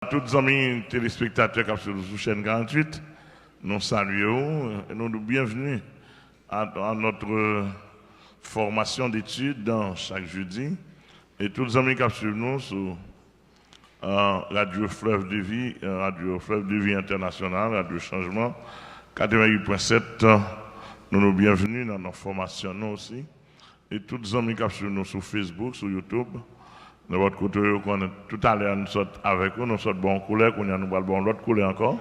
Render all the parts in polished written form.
tous les amis téléspectateurs qui sont sur la chaîne 48, nous saluons et nous bienvenue à notre formation d'études dans chaque jeudi. Et tous les amis qui suivent nous sur Radio Fleuve de Vie, Radio Fleuve de Vie International, Radio Changement, 88.7, nous bienvenue dans notre formation nous aussi. Et tous les amis qui suivent nous sur Facebook, sur YouTube. De votre côté, tout à l'heure, nous sommes avec vous, nous sommes bon couleur, nous avons bon l'autre couleur encore.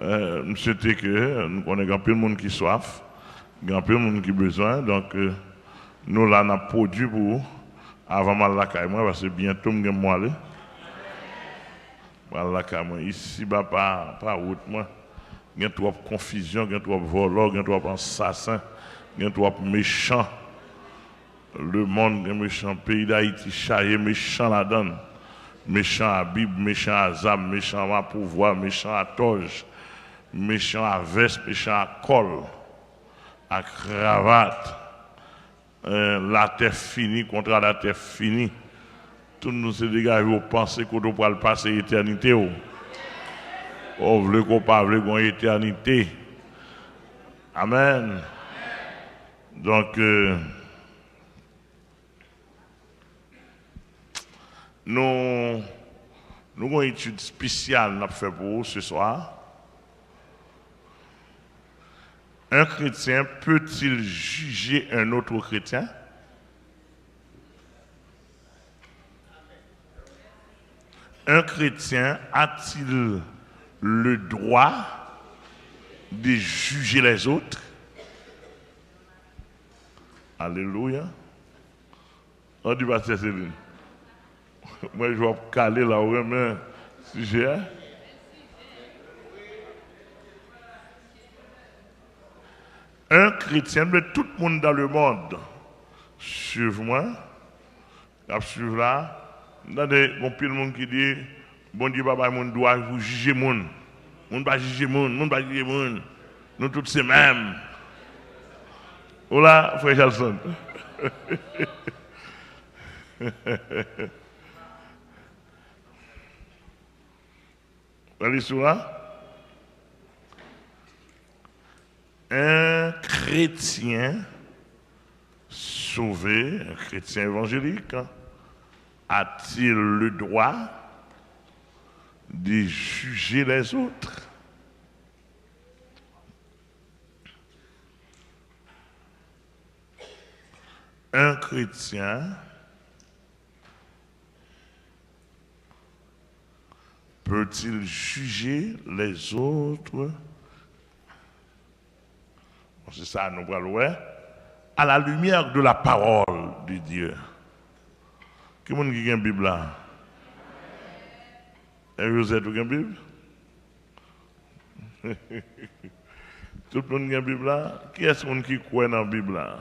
Nous souhaitons que nous connaissons plus de monde qui soif, il y a plus de monde qui a besoin, donc nous là, nous avons produit pour vous, avant mal la caille, parce que bientôt, nous allons aller. Voilà, ici, pas route, moi. Il y a trop de confusion, il y a trop de voleurs, il y a trop d'assassins, il y a trop de méchants. Le monde est méchant, pays d'Haïti, chargé méchant la donne. Méchant à Bible, méchant à Zam, méchant à pouvoir, méchant à toge, méchant à veste, méchant à col, à cravate. La terre finie contre la terre finie. Tous nous ces dégâts, vous pensez qu'on doit le passer l'éternité. Vous voulez qu'on parle de l'éternité. Amen. Donc, nous avons une étude spéciale à faire pour vous ce soir. Un chrétien peut-il juger un autre chrétien? Un chrétien a-t-il le droit de juger les autres? Alléluia. On dit pasteur Céline. Moi, je vais caler là où même sujet. Un chrétien, mais tout le monde dans le monde, suivez-moi, suivez là. Il y a des gens qui disent, bon Dieu, papa, mon doit vous juger mon. Mon pas juger mon pas juger mon. Nous tous c'est mêmes. Voilà, frère Jalson. Allez sur là. Un chrétien sauvé, un chrétien évangélique, a-t-il le droit de juger les autres? Un chrétien peut-il juger les autres? C'est ça, nous allons voir. À la lumière de la parole de Dieu. Qui est-ce qui a une Bible là? Et vous êtes une Bible? Tout le monde a une Bible là? Qui est-ce qui croit dans la Bible là?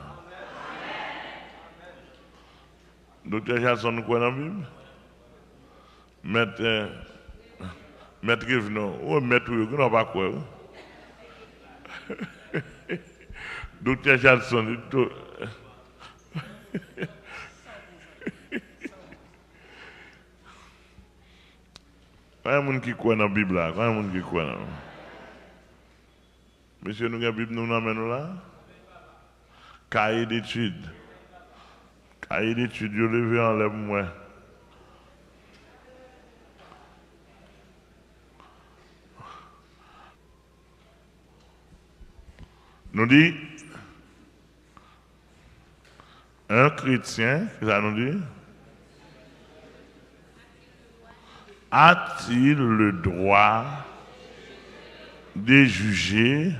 Docteur Jason croit dans la Bible? Maître Revenant, ou maître Revenant, on va pas croire. Docteur Jason, quand il y a des gens qui croient dans la Bible là, quand il y a des gens qui croient dans la Bible. Monsieur, nous avons la Bible, nous l'amènons là. Cahier d'études. Cahier d'études, je levé en l'air moi. Nous dit, un chrétien, qu'est-ce que ça nous dit? A-t-il le droit de juger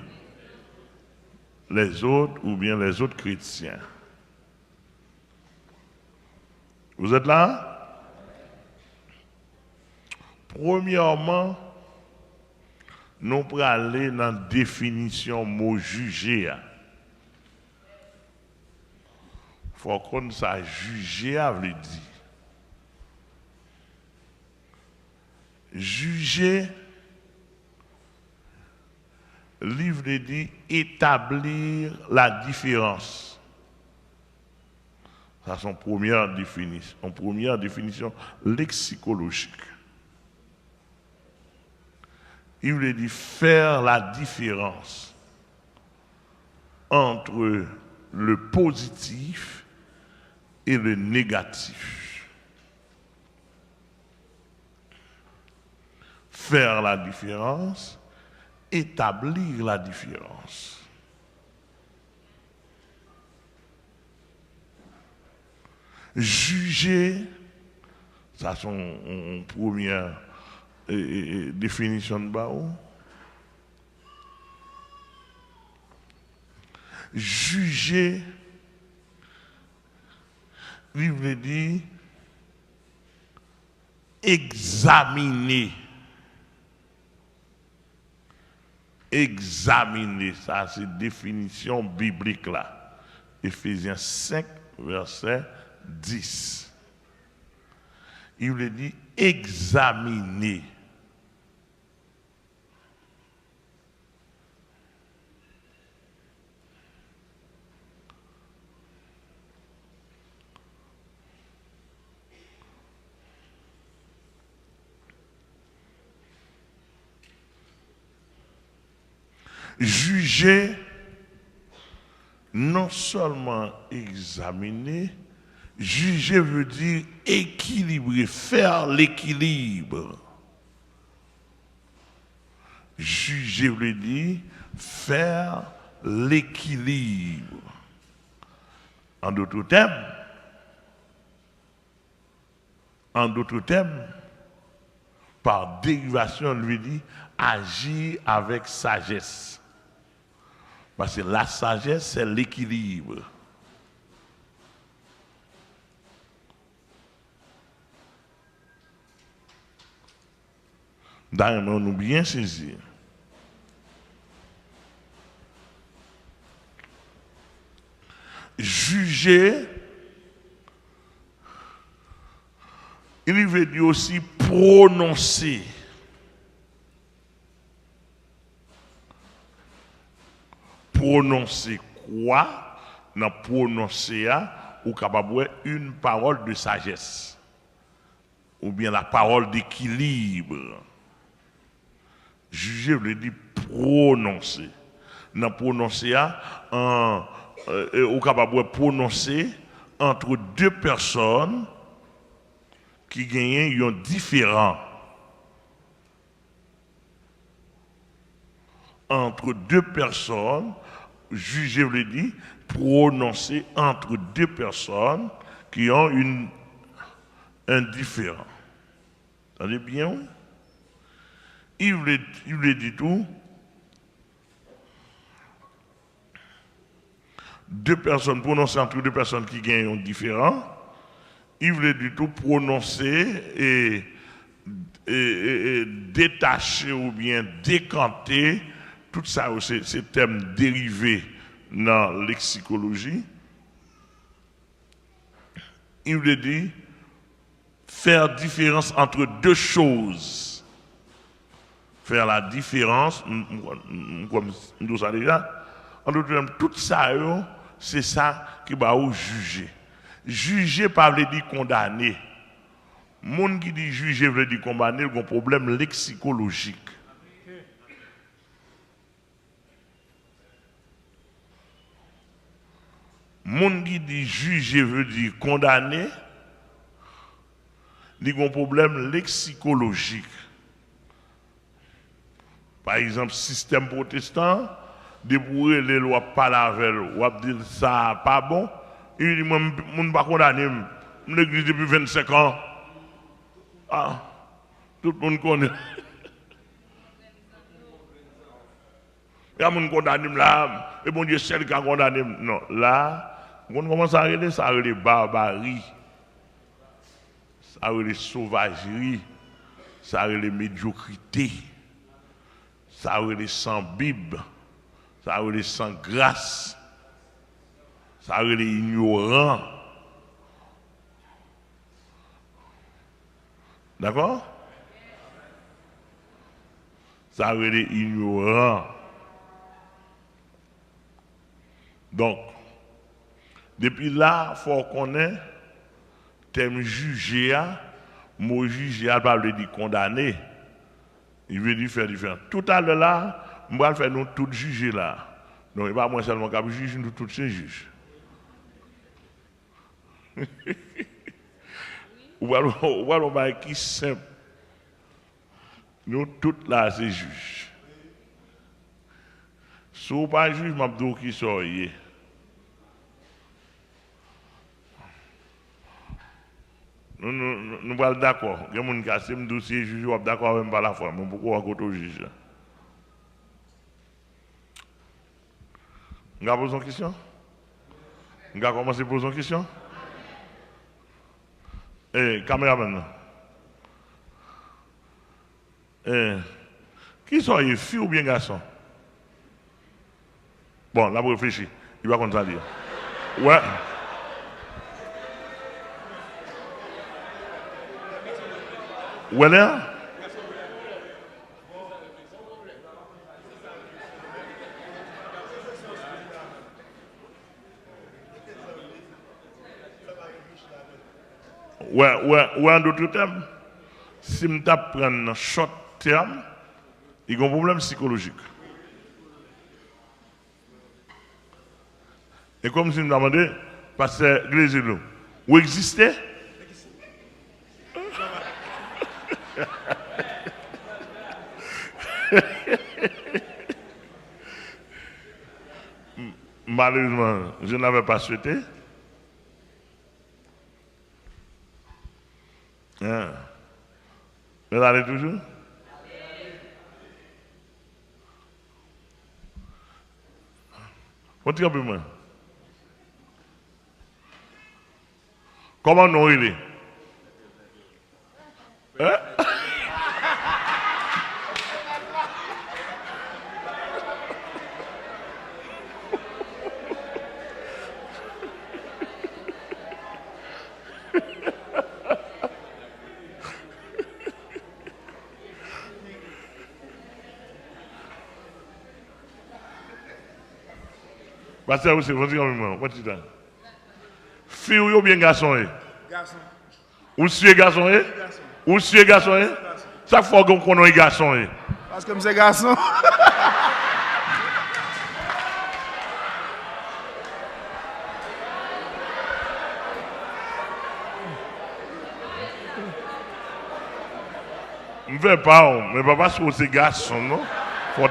les autres ou bien les autres chrétiens? Vous êtes là? Premièrement, nous pour aller dans la définition mot juger. Il faut qu'on ça juger veut dire. Juger, livre dit établir la différence. Ça c'est une première définition lexicologique. Il veut dire faire la différence entre le positif et le négatif. Faire la différence, établir la différence. Juger, ça c'est une première définition de Bao. Juger, il veut dire examiner. Examiner, ça c'est définition biblique là. Éphésiens 5, verset 10. Il veut dire examiner. Juger, non seulement examiner, juger veut dire équilibrer, faire l'équilibre. Juger veut dire faire l'équilibre. En d'autres termes, par dérivation, on lui dit agir avec sagesse. Parce que la sagesse, c'est l'équilibre. D'ailleurs, nous bien saisir. Juger, il veut dire aussi prononcer. Prononcer quoi? Dans prononcer, ou capable une parole de sagesse. Ou bien la parole d'équilibre. Juger veut dire prononcer. Dans prononcer, ou capable prononcer entre deux personnes qui gagnent un différent. Entre deux personnes, juger veut dire prononcer entre deux personnes qui ont un différent. Vous entendez bien? Il veut dire tout. Deux personnes, prononcer entre deux personnes qui gagnent un différent. Il veut dire tout prononcer et détacher ou bien décanter. Tout ça, c'est termes dérivés dans la lexicologie. Il veut dire faire différence entre deux choses. Faire la différence, comme nous savons déjà, en d'autres termes, tout ça, c'est ça qui va vous juger. Juger pas veut dire condamner. Monde qui dit juger veut dire condamner, il y a un problème lexicologique. Monde qui dit juger veut dire condamner, il y a un problème lexicologique. Par exemple, système protestant, débrouiller les lois pas la veille, ou dire ça pas bon, il dit moi je ne pas condamner, je l'église depuis 25 ans. Ah, tout le monde connaît. Il y a des gens qui condamnent là, et bon Dieu seul qui a condamné. Non, là, on commence à regarder, ça a les barbarie, ça a les sauvagerie, ça a les médiocrité, ça a les sans Bible, ça a les sans grâce, ça a les ignorants. D'accord? Ça a les ignorants. Donc, depuis là, il faut connaître thème juger, mot juger, pas le dire condamner. Il veut dire faire différent. Tout à l'heure là, je vais faire nous tous juger là. Donc, il n'y a pas moi seulement qui juge, nous tous ces juges. Ou alors, qui simple. Nous tous là, c'est juges. Si vous pas juge, je vais qui sort. Nous sommes d'accord. Il y a des gens qui sont dossier juge, ou d'accord même pas la fois. Mais pourquoi on côté juge? Vous avez posé une question? Vous avez commencé à poser une question? Caméraman. Qui sont les filles ou bien garçons? Bon, là, vous réfléchissez. Il va comme ça dire. Ouais. Où elle est? Ouais, en d'autres termes, si je prends un short terme, il y a un problème psychologique. Et comme si je me demandais, parce que Grésilou, où existait? Malheureusement, je n'avais pas souhaité. Hein. Elle allait toujours? Faut-il un peu moins? Comment non il est? Hein? Parce que vous savez, faut-il un peu moins? What is that? Fille ou bien garçon? Garçon. Ou si garçon? Ou si garçon? Chaque fois qu'on connaît un garçon. Parce que c'est garçon. Je ne vais pas, mais pas parce que c'est garçon, non? Faut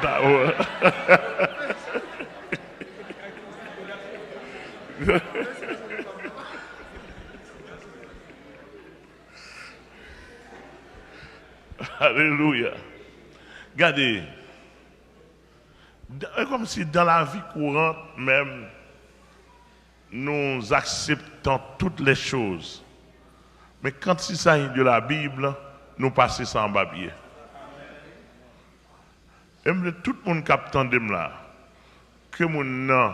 Alléluia. Regardez, comme si dans la vie courante même, nous acceptons toutes les choses. Mais quand il s'agit de la Bible, nous passons ça en papier. Et tout le monde qui attend là, que mon nom,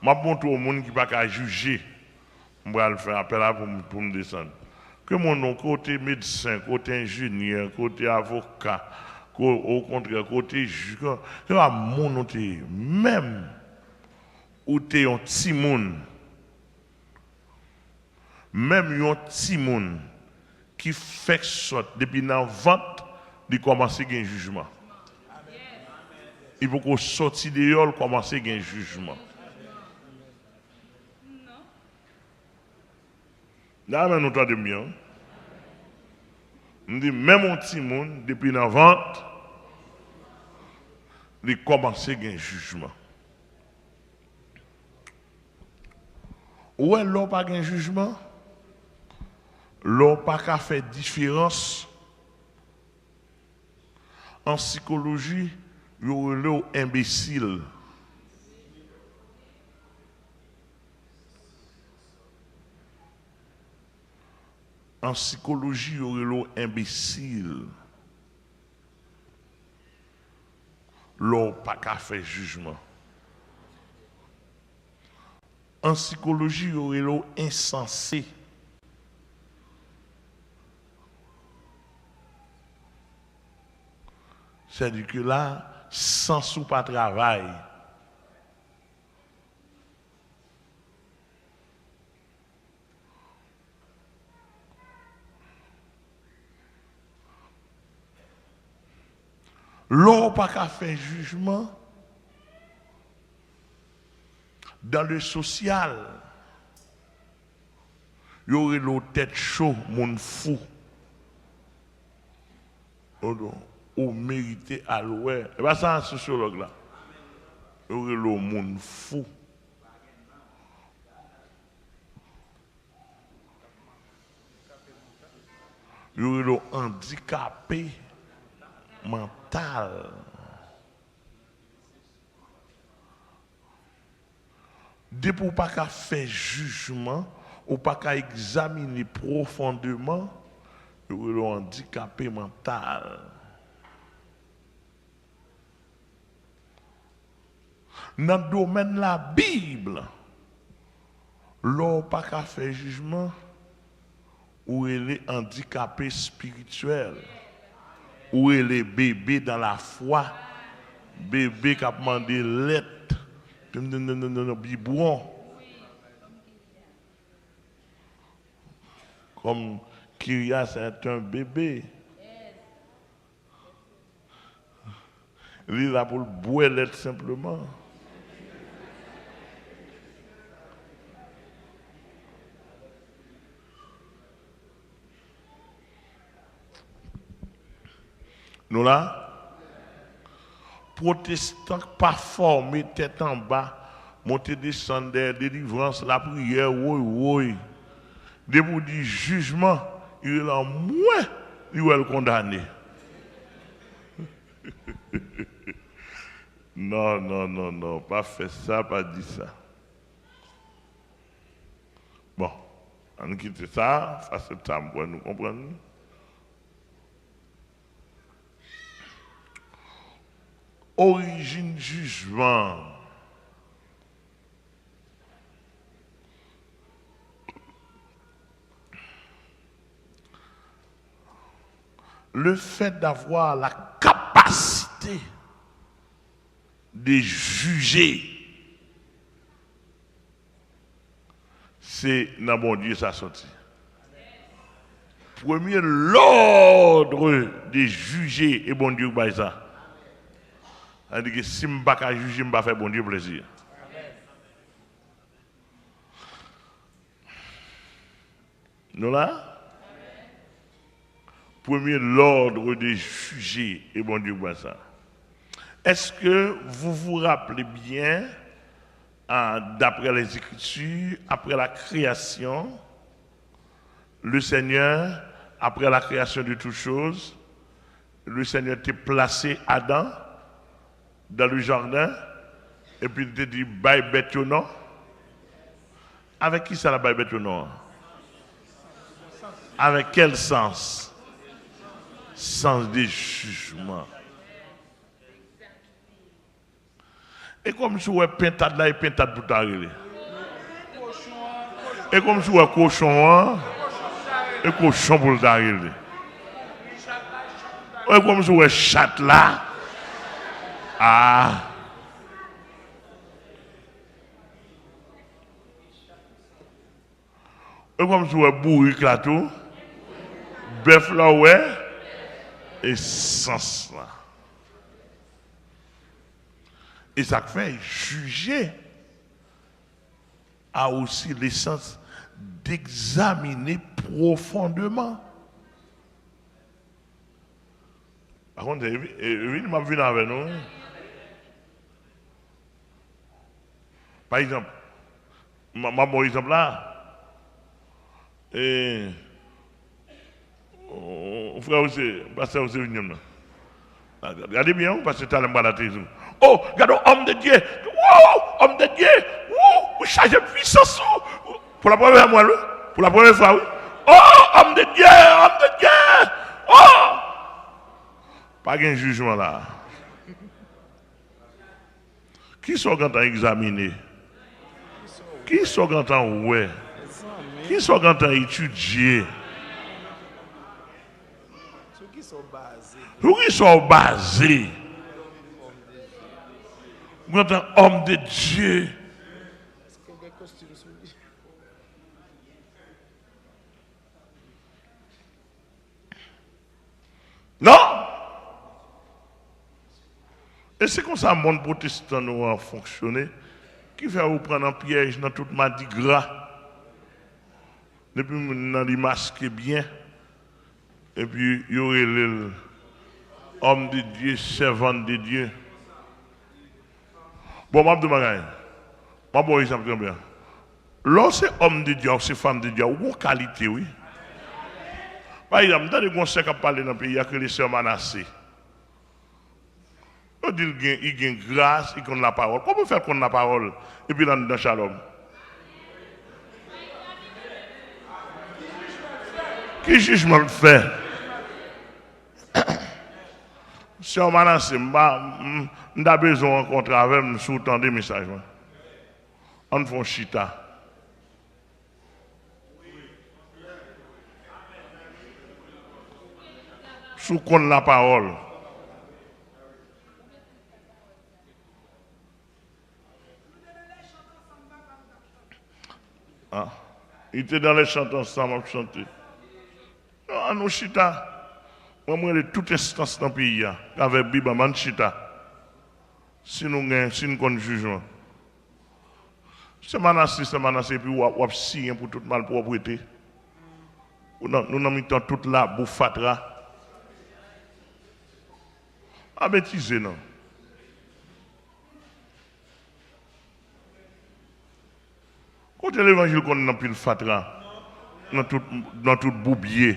je montre au monde qui ne peut pas juger, je vais faire appel à pour me descendre. Que mon nom, côté médecin, côté ingénieur, côté avocat, au contraire, côté juge, que mon nom, même où tu es un petit monde, même un petit monde qui fait sorte depuis la vente, de commencer à un jugement. Il faut qu'on sorte dehors, commencer à un jugement. Là, nous entendons bien. On dit, même un petit monde, depuis la vente, il commence à un jugement. Où est l'on pas un jugement? L'on pas qu'à faire différence en psychologie, il y a l'eau imbécile. En psychologie, il y a l'eau imbécile. L'on pas qu'à faire jugement. En psychologie, il y a l'eau insensé. C'est-à-dire que là, sans sou pas travail. L'on pas qu'à faire jugement dans le social. Il y aurait l'eau tête chaud, mon fou. Ou mérité à l'ouest. Et bien ça, un sociologue là. Il y aurait l'eau mon fou. Il y aurait l'eau handicapé mental. Dès pour pas qu'à faire jugement ou pas qu'à examiner profondément, il y aurait l'eau handicapé mental. Dans le domaine de la Bible, l'on pas qu'à faire jugement ou elle est handicapé spirituel, ou elle est bébé dans la foi, bébé qui a demandé lettre, biberon, comme Kyria c'est un bébé. Il est là pour le boire lettre simplement. Nous là, protestants pas formés, tête en bas, monter descendre, délivrance, la prière, oui, oui. Dès pour dire jugement, il est là moins, il va le condamner. Non, non, non, non, pas faire ça, pas dire ça. Bon, on quitte ça, face à ça, nous comprenons. Origine jugement. Le fait d'avoir la capacité de juger, c'est dans mon Dieu ça sorti. Premier, l'ordre de juger et bon Dieu by ça. C'est-à-dire que si je ne peux pas juger, je ne peux pas faire bon Dieu plaisir. Nous là? Premier, l'ordre de juger et bon Dieu by ça. Est-ce que vous vous rappelez bien, d'après les Écritures, après la création, le Seigneur, après la création de toutes choses, le Seigneur t'a placé Adam dans le jardin et puis il t'a dit bye bête non. Avec qui ça la bye bête non? Avec quel sens? Sens de jugement. Et comme si on est pintade là et pintade pour t'arriver. Et comme si on est cochon et cochon pour t'arriver. Et comme si on est chat là. Ah. Et comme si on est bourrique là tout. Bœuf là ouais. Et sens là. Et ça fait juger a aussi l'essence d'examiner profondément. Par contre, il m'a vu avec nous. Par exemple, mon exemple là, et frère aussi, pasteur aussi venu là. Regardez bien, parce que tu as le balaté. Oh, regardez, homme de Dieu. Oh, homme de Dieu. Oh, vous chargez puissance. Pour la première fois, pour la première fois, oui. Oh, homme de Dieu, homme de Dieu. Oh. Pas de jugement là. Qui sont quand examiner? Qui sont quand ouais? Qui sont quand étudier? Ceux qui sont basés. Quand un homme de Dieu. Non. Et c'est comme ça que le monde protestant nous a fonctionné, qui fait vous prendre un piège dans toute mardi gras. Depuis nous les masquer bien, et puis il y aurait l'homme de Dieu, servant de Dieu. Bon, je vais vous dire, je vais vous dire bien. Lorsque c'est homme de Dieu, c'est femme de Dieu, il y a une qualité, oui. Par exemple, dans les conseils qui parlent dans le pays, il y a que les sœurs Manassé. On dit qu'il y a une grâce, il connaît la parole. Comment faire qu'on la parole et puis dans Shalom? Quel jugement le fait? Sœur Manassé, je n'ai besoin de rencontrer avec vous sous temps de messages. On fait chita. Sous qu'on la parole. Ah. Il était dans les chants ensemble à chanter. À nous chita. Moi, je suis toute instance dans le pays. Avec Biba, man chita. Si nous avons un jugement. C'est Manassé, puis on a signé pour toute malpropreté. Nous avons mis toute la bouffatra. À bêtiser, non. Quand l'évangile qu'on a plus le fatra, dans tout boubier.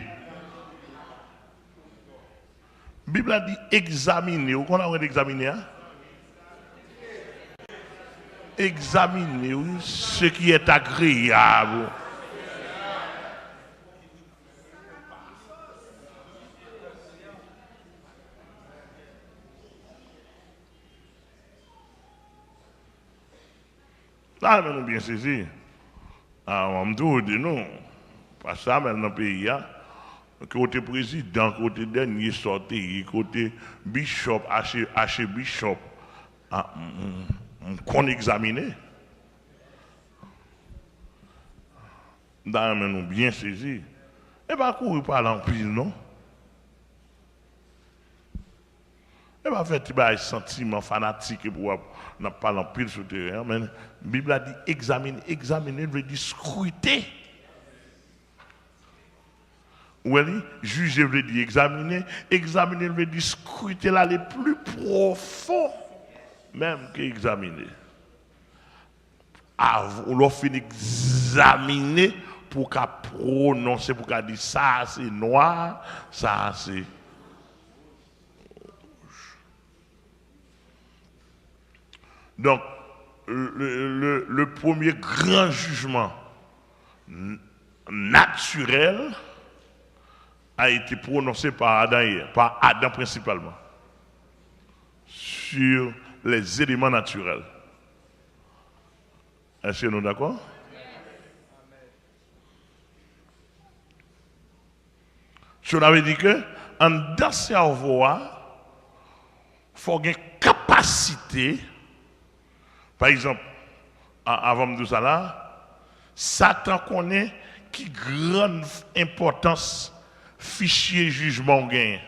La Bible a dit examiner. Vous connaissez examiner? Hein? Examiner ce qui est agréable. Là, nous bien saisi. On me dit non. Pas ça, mais dans le pays, côté président, côté dernier sorti, côté bishop, archbishop, qu'on examine. Nous bien saisi. Et pas courir par l'empire, non? Et pas faire des sentiments fanatiques pour ne pas l'empire sur le terrain. Mais la Bible a dit examiner. Examiner veut dire scruter. Oui, juger veut dire examiner. Examiner veut dire scruter là les plus profonds, même qu'examiner. On l'a fait examiner pour qu'à prononcer, pour qu'à dire ça c'est noir, ça c'est. Donc, le premier grand jugement naturel a été prononcé par Adam principalement, sur les éléments naturels. Est-ce que nous sommes d'accord? Cela veut dire que, dans le cerveau, il faut avoir une capacité. Par exemple, avant de ça là, Satan connaît qui grande importance fichier jugement gain.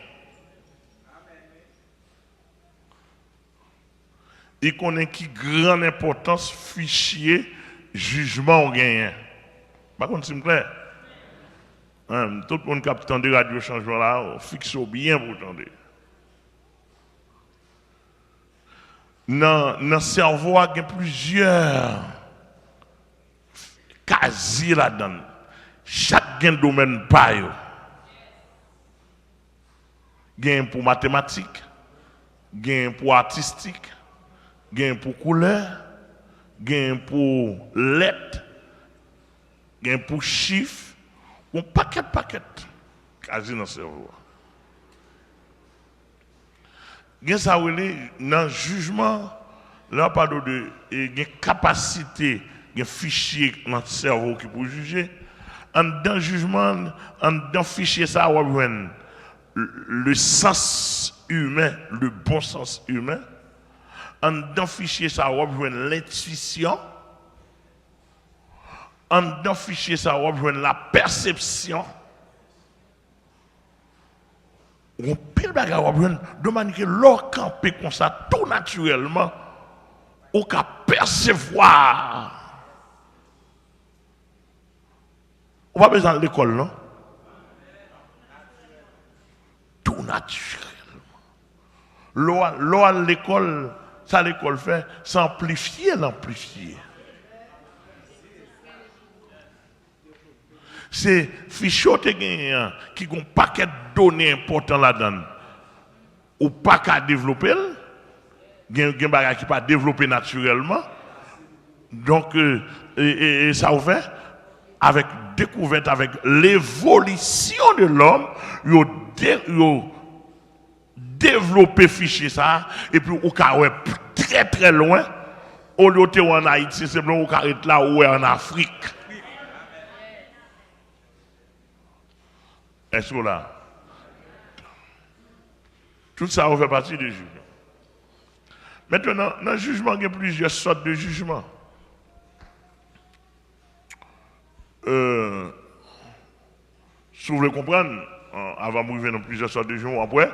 Il connaît qui grande importance fichier jugement gain. Par contre, c'est clair. Tout le monde qui a entendu la radio changement là, fixe bien pour entendre. Dans le cerveau, il y a plusieurs casiers là-dedans. Chaque domaine pas. Gain pour mathématiques, gain pour artistique, gain pour couleur, gain pour lettres, gain pour chiffres, un paquet, quasi dans le cerveau. Gain ça dans le jugement, là pas de gain capacité, gain fichier dans le cerveau qui pour juger. En dans jugement, en dans fichier ça on le sens humain, le bon sens humain. En dans fichier ça on l'intuition. En dans fichier ça on la perception. On pile bagarre de manière que l'or campé comme ça tout naturellement on peut percevoir. On va besoin de l'école non? Tout naturellement. L'eau à l'école, ça l'école fait, s'amplifier l'amplifier. C'est fichot qui ont un paquet de données importantes là-dedans. Ou pas qu'à développer, il y a des choses qui ne pas développer naturellement. Donc, ça vous fait, avec découverte, avec l'évolution de l'homme, il développer fichier ça et puis au cas très très loin au lieu de en Haïti c'est bon au cas là où en Afrique. Est-ce que là tout ça fait partie du jugement. Maintenant dans le jugement il y a plusieurs sortes de jugements. Si vous voulez comprendre avant de arriver dans plusieurs sortes de jugements après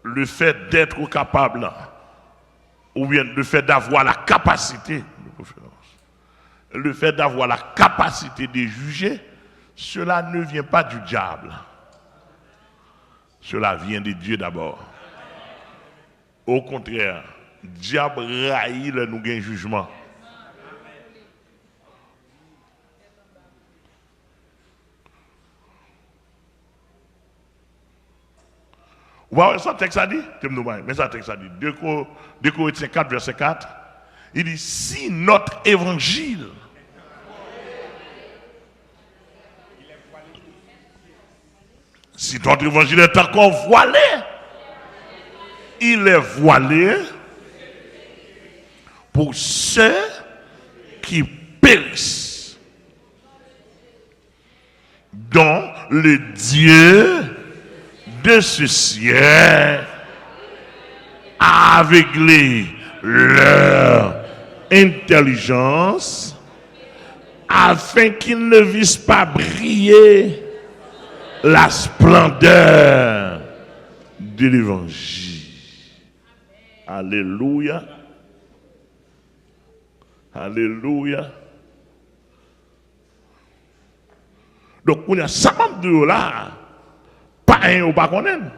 le fait d'être capable, ou bien le fait d'avoir la capacité, le fait d'avoir la capacité de juger, cela ne vient pas du diable. Cela vient de Dieu d'abord. Au contraire, le diable raillit le nous gain jugement. Vous voyez ça, texte a dit? Mais ça, texte a dit. 2 Corinthiens 4, verset 4. Il dit, si notre évangile est encore voilé, il est voilé pour ceux qui périssent, dont le Dieu de ce ciel a aveuglé leur intelligence afin qu'ils ne vissent pas briller la splendeur de l'évangile. Alléluia. Alléluia. Donc on a 52 là. Pas un ou pas qu'on aime.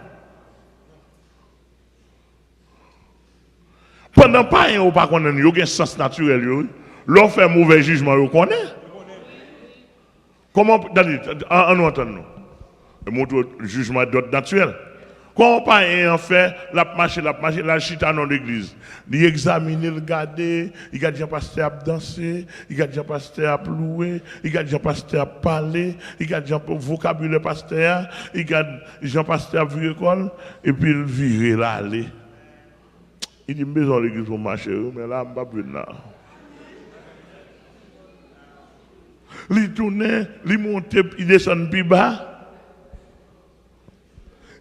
Pendant pas un ou pas qu'on aime, il y a un sens naturel. L'on fait mauvais jugement, on connaît. Comment, en nous entendons nous? Le jugement d'autre naturel. Quand pas un fait, la chita dans l'église. Il examine, il regarde, il a déjà pasteur à danser, il a déjà pasteur à louer, il a déjà pasteur à parler, il a déjà vocabulaire pasteur, il a déjà pasteur à vivre l'école, et puis il vire là, aller. Il dit, maison l'église pour marcher, mais là, je ne vais pas plus là. Il tourne, il monte, il descend plus bas.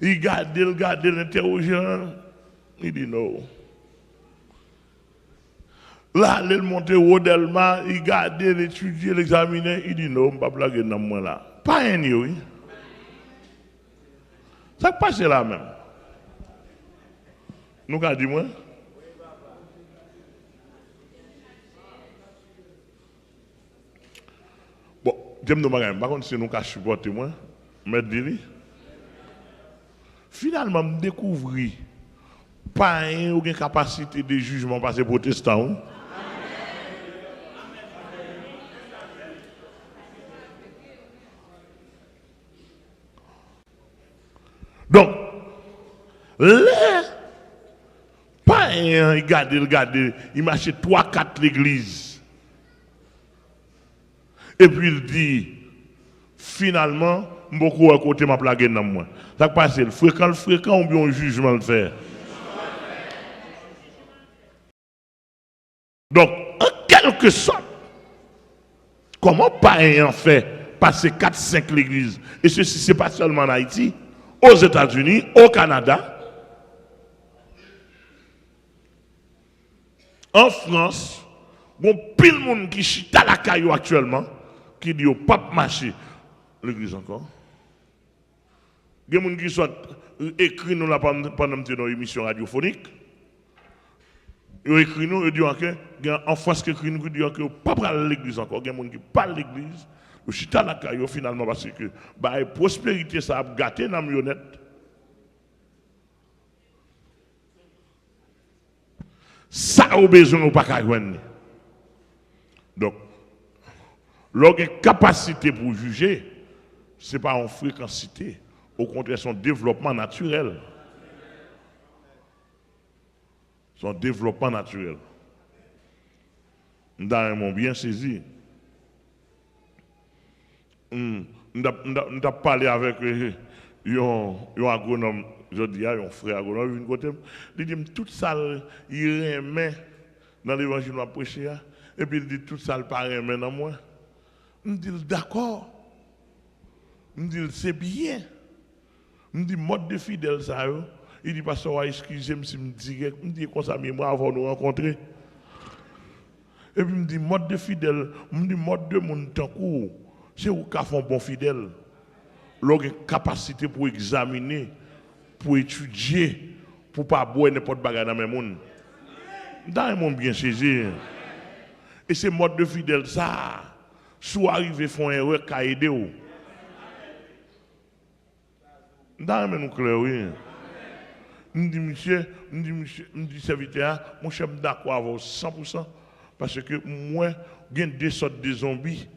Il garde, l'interrogeant. Il dit non. Là, il monte au Delma, il garde, l'étudier, l'examiner. Il dit non, je ne vais pas blaguer dans moi là. Pas un oui. Ça passe là même. Nous avons dit moi. Bon, j'aime nous bagages. Par contre, si nous avons supporté moi, mais dis finalement, je découvre pas une capacité de jugement parce que protestant. Donc, là, pas un, il marche 3-4 l'église. Et puis il dit, finalement, beaucoup à côté m'a plagué dans moi. Ça passe le fréquent ou bien un jugement le faire. Donc, en quelque sorte, comment pas ayant fait passer 4-5 l'église, et ceci c'est pas seulement en Haïti, aux États-Unis, au Canada, en France, bon pile monde qui chita la caillou actuellement, qui dit au pape marché, l'église encore. Il y a des gens qui sont écrits nous là pendant une émission radiophonique. Ils écrit nous, ils disent que en France qui écrit nous, ils disent que pas pour l'église encore. Il y a des gens qui parlent de l'église. Le chita la caillou finalement parce que la prospérité ça a gâté dans la marionnette. Ça a besoin de pas joindre. Donc, leur capacité pour juger, ce n'est pas en fréquencité. Au contraire, son développement naturel. Son développement naturel. Nous avons bien saisi. Nous avons parlé avec un agronome, je dis, un frère agronome, une côté, il dit tout ça, il remet dans l'évangile que je prêcher, et puis il dit tout ça, il paraît dans moi. Je dis d'accord. Je dis c'est bien. Je dis mode de fidèle ça. Il dit pasteur, excusez-moi si je dis comme ça, mais moi avant nous rencontrer. Et puis il me dit mode de fidèle, je dis mode de mon temps court. C'est où qu'a fait un bon fidèle. L'on a une capacité pour examiner, pour étudier, pour ne pas boire n'importe quoi dans le même monde. Dans le monde bien saisi. Et c'est mode de fidèle ça. Soit arrivé font erreur qu'a aidé ou. Dans le même clair oui. Me dit monsieur, me dit serviteur, mon chef d'accord avec 100% parce que moi j'ai deux sortes de zombies.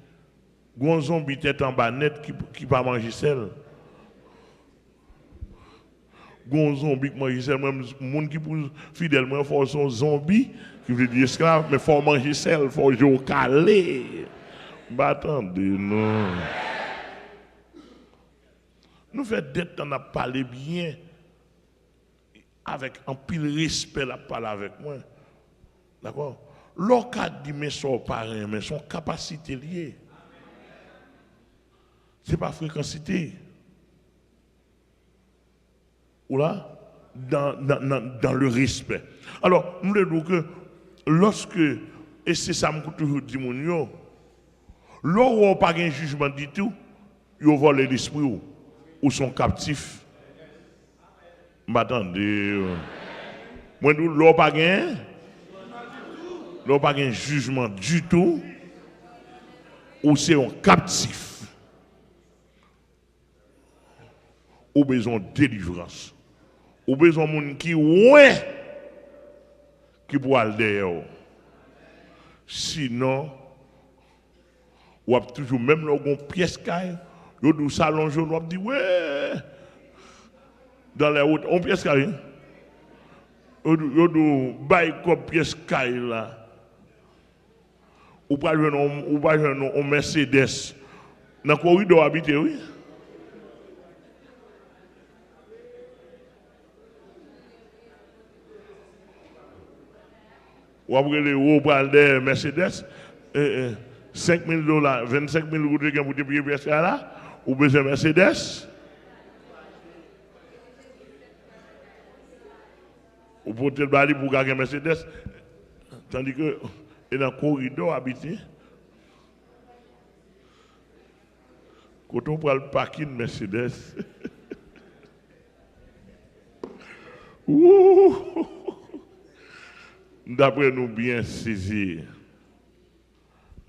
Un zombie tête en bas net qui va manger sel. Un zombie qui mange sel, même monde qui pour fidèlement faut son zombie qui veut dire esclave, mais faut manger sel, faut jouer au calé. Bah attendez, non. Nous faisons d'être on a parlé bien avec un pile respect la parler avec moi. D'accord? L'occasion dit mais son parrain, mais son capacité liée. Ce n'est pas fréquencité. Ou là, dans le respect. Alors, nous voulons dire que lorsque, et c'est ça que je toujours dis, lorsqu'on n'a pas de jugement du tout, ils volent l'esprit ou sont captifs. M'attendez. Moi, nous n'avons pas de jugement du tout, ou c'est un captif. Ou besoin de délivrance. Ou besoin de monde qui qui pour aller derrière. Sinon, ou a toujours même une pièce caille, yo dou salon jaune, on dit ouais dans les routes, on pièce caille. Yo dou bail comme pièce caille là. Ou pas un Mercedes dans le corridor habité oui. Ou après les hauts de Mercedes, 5 000 $, 25 000 € pour te payer pièce là, ou besoin de Mercedes. Ou pour te bali pour gagner Mercedes. Tandis que, dans le corridor habité, quand on prend le parking Mercedes, d'après nous bien saisir.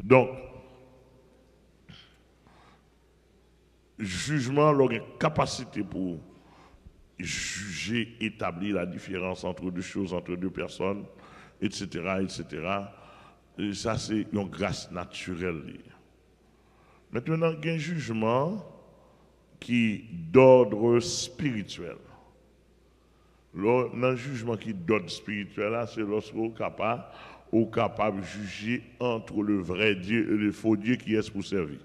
Donc, jugement, leur capacité pour juger, établir la différence entre deux choses, entre deux personnes, etc., etc. Et ça, c'est une grâce naturelle. Maintenant, il y a un jugement qui d'ordre spirituel. Dans le jugement qui d'ordre spirituel, c'est lorsqu'on est capable de juger entre le vrai Dieu et le faux Dieu qui est pour servir.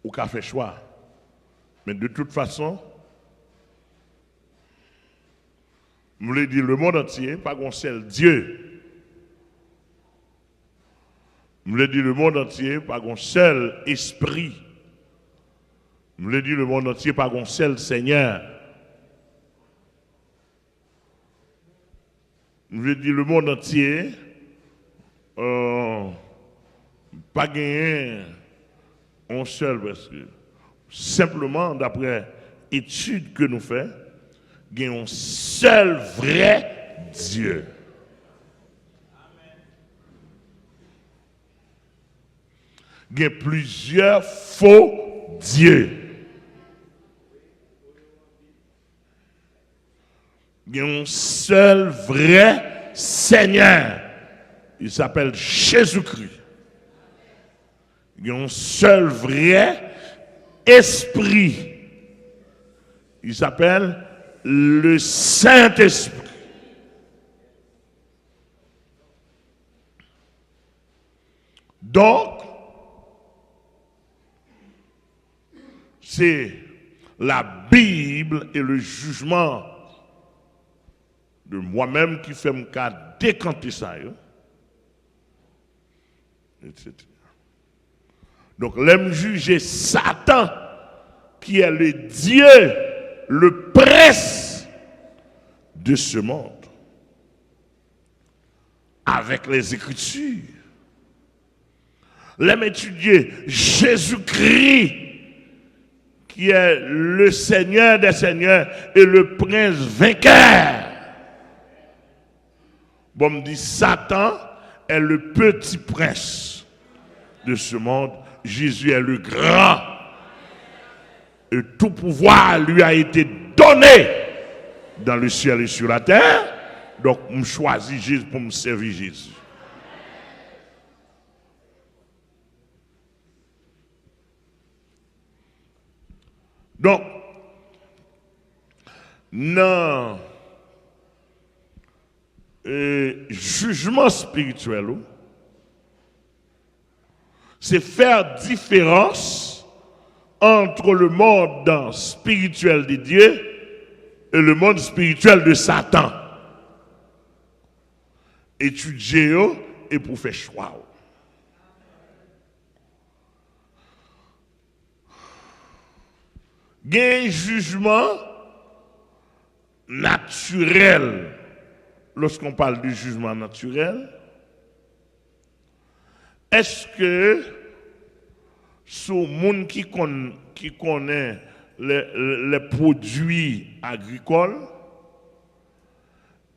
Ou qu'a fait choix. Mais de toute façon, je voulais dire le monde entier, pas un seul Dieu. Je voulais dire le monde entier, pas un seul esprit. Je voulais dire le monde entier, pas un seul Seigneur. Je voulais dire le monde entier, pas gagner on seul parce que simplement d'après études que nous faisons, il y a un seul vrai Dieu. Il y a plusieurs faux dieux. Il y a un seul vrai Seigneur. Il s'appelle Jésus-Christ. Il y a un seul vrai Esprit. Il s'appelle le Saint-Esprit. Donc, c'est la Bible et le jugement de moi-même qui fait me décanter ça, etc. Donc, l'aime juger Satan, qui est le Dieu, le prince de ce monde, avec les Écritures. L'aime étudier Jésus-Christ, qui est le Seigneur des Seigneurs et le prince vainqueur. Bon, me dit Satan est le petit prince de ce monde. Jésus est le grand. Et tout pouvoir lui a été donné dans le ciel et sur la terre. Donc, je choisis Jésus pour me servir Jésus. Donc, non. Jugement spirituel, c'est faire différence entre le monde spirituel de Dieu et le monde spirituel de Satan. Étudier et pour faire choix. Il y a un jugement naturel. Lorsqu'on parle du jugement naturel, est-ce que ce monde qui connaît les produits agricoles,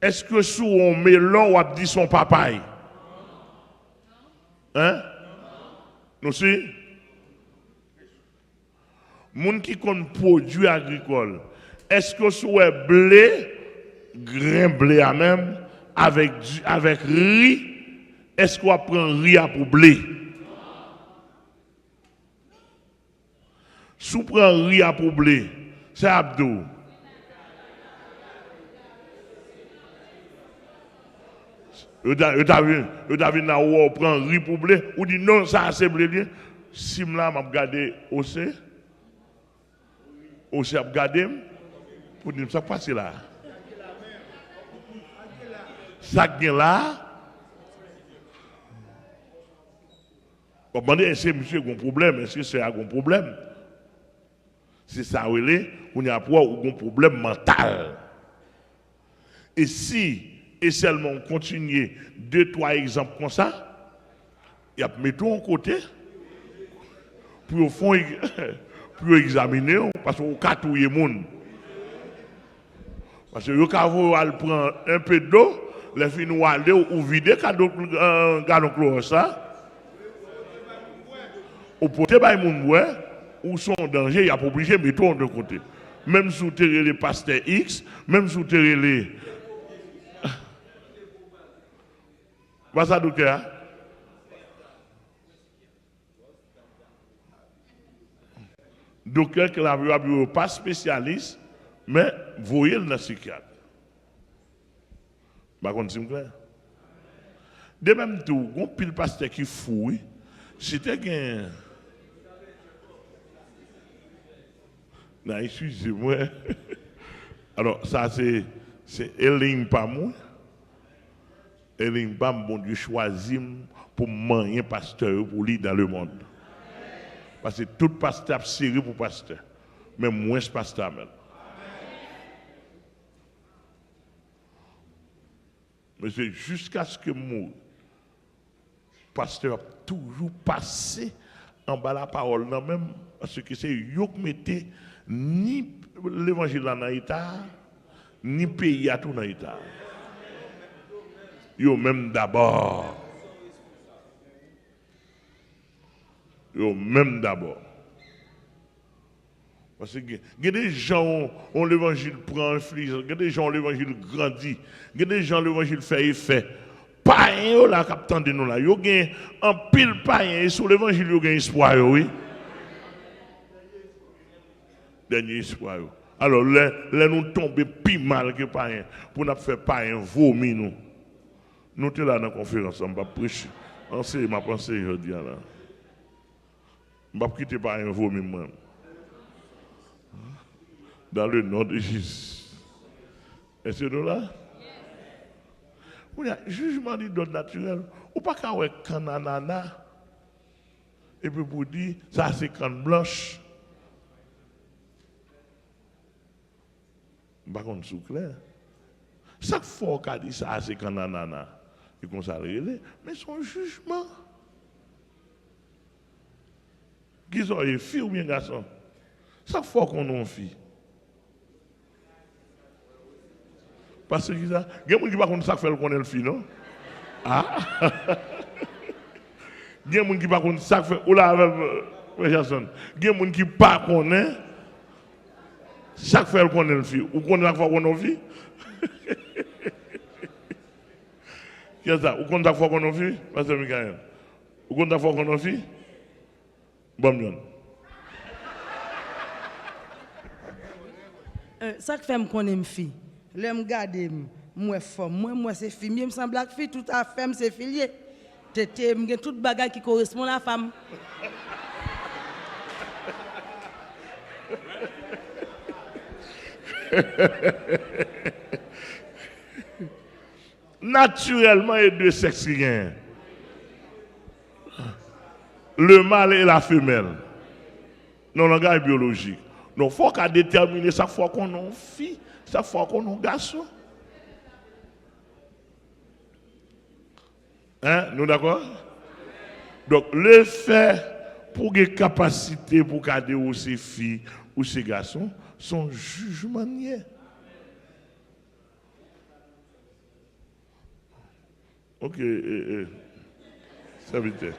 est-ce que si on melon ou a dit son papaye? Hein? Nous aussi? Moun qui connaît produits agricoles, est-ce que si on blé, grain blé à même, avec riz, est-ce qu'on prend riz pour blé? Si on prend riz pour blé, c'est abdou. Vous avez vu, on prend riz pour blé, ou dit non, ça c'est blé bien. Si je m'a regardé aussi, a regardé, pour dire ça passe là. Ça qui est là. On va demander, est-ce que monsieur a un problème? Est-ce que c'est un problème? C'est ça, on y a un problème mental. Et si, et seulement on continue 2-3 exemples comme ça, il y a mettons en côté pour au fond pour examiner parce qu'on catouille le monde. Parce que le cavo prend un peu d'eau, les filles nous aller ou vider gadon chlore ça. Ou porter by moun ou son danger, il y a pas obligé mettre de côté. Même sous les pasteurs X, même sous les Pas ça docteur. Docteur qui n'a pas spécialiste, mais voyez le psychiatre. Par contre, c'est clair. De même tout, on pile pasteur qui fouille, c'était un. Non, excusez-moi. Alors, ça, c'est Elim pas moi. Elim pas mon Dieu choisi pour manier pasteur pour lui dans le monde. Parce que tout pasteur a serré pour pasteur. Mais moins pasteur même. Mais c'est jusqu'à ce que mon pasteur a toujours passé en bas la parole non même parce que c'est yo qui mettez ni l'évangile dans l'état ni pays à tout dans l'état. Yo même d'abord. Yo même d'abord. Parce que il y a des gens où l'évangile prend influence, il y a des gens où l'évangile grandit, il y a des gens où l'évangile fait effet. Païen là captant de nous là, yo gen un pile païen sur l'évangile yo gen espoir oui. Dernier espoir. Alors là nous tomber plus mal que païen pour nous faire païen vomir nous. Nous sommes là dans la conférence, on va prêcher. C'est ma pensée aujourd'hui là. On va quitter païen vomir moi. Dans le nom de Jésus. Est-ce que nous là? Oui, jugement du don naturel. Ou pas qu'à ouais cananana. Et puis pour dire, ça c'est canne blanche. Par contre, c'est clair. Chaque fois qu'on dit ça c'est cananana, et qu'on s'arrête, mais son jugement. Qu'ils ont une fille ou bien garçon. Chaque fois qu'on a une fille. Parce que ça, il y a des gens qui ne savent pas faire le fille, non? Ah! Il y a des gens qui ne savent pas faire. Ou là, avec Jason. Il y a des gens qui ne savent pas faire chaque fois qu'on a le fille. Ou qu'on a chaque fois qu'on a une fille? Qu'est-ce que ça? Ou qu'on a chaque fois qu'on a une fille? Pasteur Michael. Ou qu'on a chaque fois qu'on a une fille? Bon, bien. Ça fait que je une fille. Je me garde, moi femme, moi c'est fille, je me semble que fille, tout à femme c'est filié. Tété, j'ai toute bagage qui correspond à la femme. Naturellement, il y a deux sexes. Le mâle et la femelle. Dans le langage biologique. Donc, il faut qu'on détermine chaque fois qu'on a une fille, chaque fois qu'on a un garçon. Hein? Nous d'accord? Donc, le fait pour des capacités pour garder ou ces filles ou ces garçons, sont jugement. Ok, serviteur.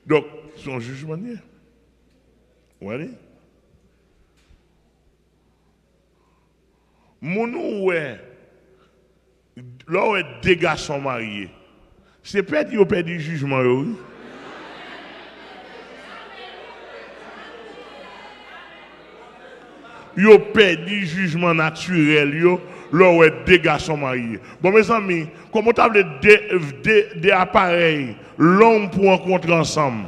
Donc, son jugement. Vous voyez? Mon ouais, là où deux garçons mariés, c'est perdu ou perdu jugement. Oui? Yo perdu jugement naturel yo là où deux garçons mariés. Bon mes amis, comment tu as des appareils l'homme pour rencontrer ensemble?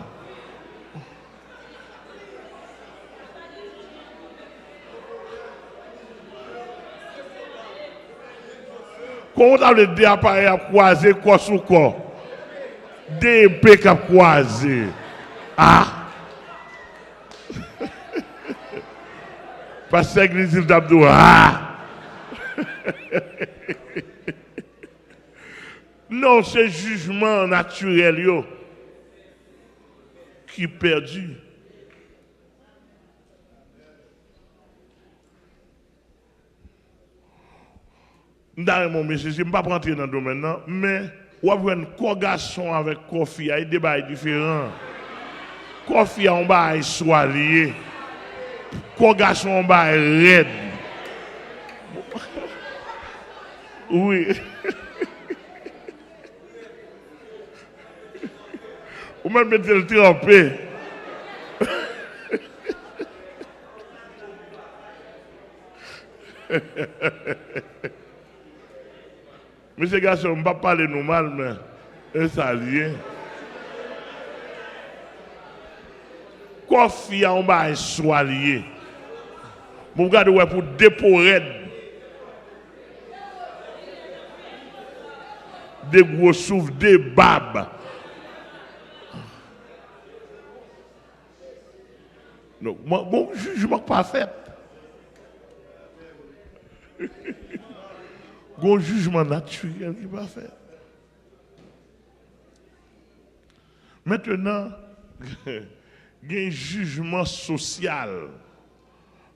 Comment tu as des appareils à croiser corps sur corps? Des épées à croiser. Ah! Parce que l'église d'Abdou, ah! Non, c'est jugement naturel yo, qui est perdu. D'ailleurs, mon monsieur, je ne vais pas rentrer dans le domaine, mais on va voir un garçon avec un fille, il y a des débats différents. Un fille en bas est soigné. Quand garçon en bas est raide. Oui. Ou même mettre le trempé. Monsieur garçon, on ne va pas parler normal, mais ça lié. Quand fille en bas est soigné. Vous regardez pour dépôt raide. Des gros souffles, des babes. Donc, mon jugement pas fait. Mon jugement naturel qui pas fait. Maintenant, il y a un jugement social.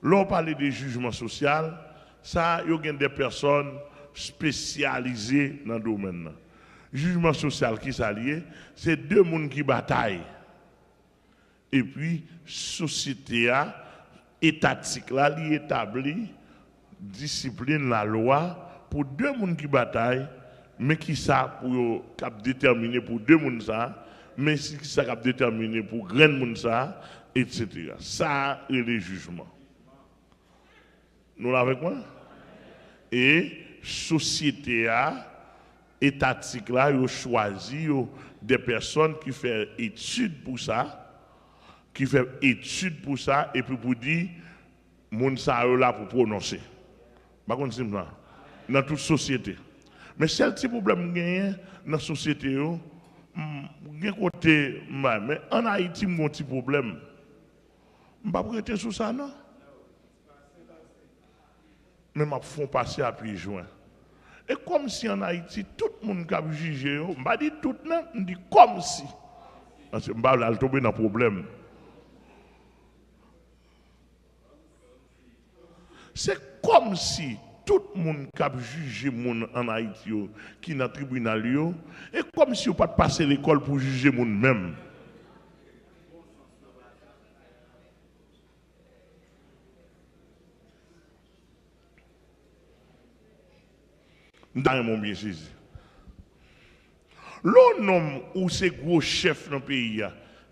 Lorsqu'on parle de jugement social, ça, il y a des personnes spécialisées dans le domaine. Jugement social qui s'allie, c'est deux personnes qui bataillent. Et puis, société étatique là, il établit discipline la loi pour deux personnes qui bataillent, mais qui ça pour déterminer pour deux personnes ça, mais qui ça déterminer pour grand monde ça, etc. Ça est le jugement. Nous l'avons avec moi? Et société étatique là, ils ont choisi des personnes qui font études pour ça, et puis pour dire, moun sa là pour prononcer. Par contre, c'est dans toute société. Mais c'est le petit problème dans la société, côté, mais en Haïti, il y a un petit problème. Je ne vais pas prêter sur ça, non? Mais je fais passer à pied joint. Et comme si en Haïti, tout le monde a jugé, je ne dis pas tout, non, je dis comme si. Parce que je vais tomber dans le problème. C'est comme si tout le monde qui a jugé en Haïti, qui est dans le tribunal, et comme si on ne pas passer l'école pour juger les même. Dans mon bien saisi. L'on homme ou ces gros chefs dans le pays,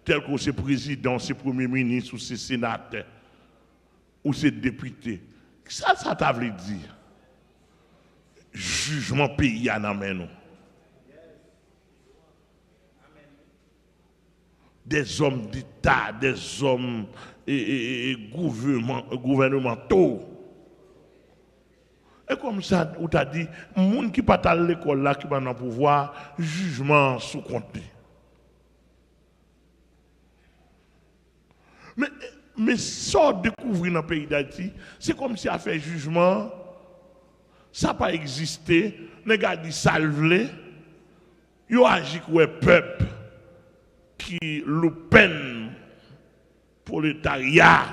tels que ces présidents, ces premiers ministres, ou ces sénateurs, ou ces députés, ça t'a voulu dire. Jugement pays à nous. Des hommes d'État, des hommes gouvernementaux. Et comme ça, on t'a dit, les gens qui ne sont pas à l'école là, qui sont dans le pouvoir, jugement sous compte. Mais ça découvrir dans le pays d'Haïti, c'est comme si a fait jugement, ça n'a pas existé, les gars disent salvé, ils ont agi comme un peuple qui le peine prolétariat,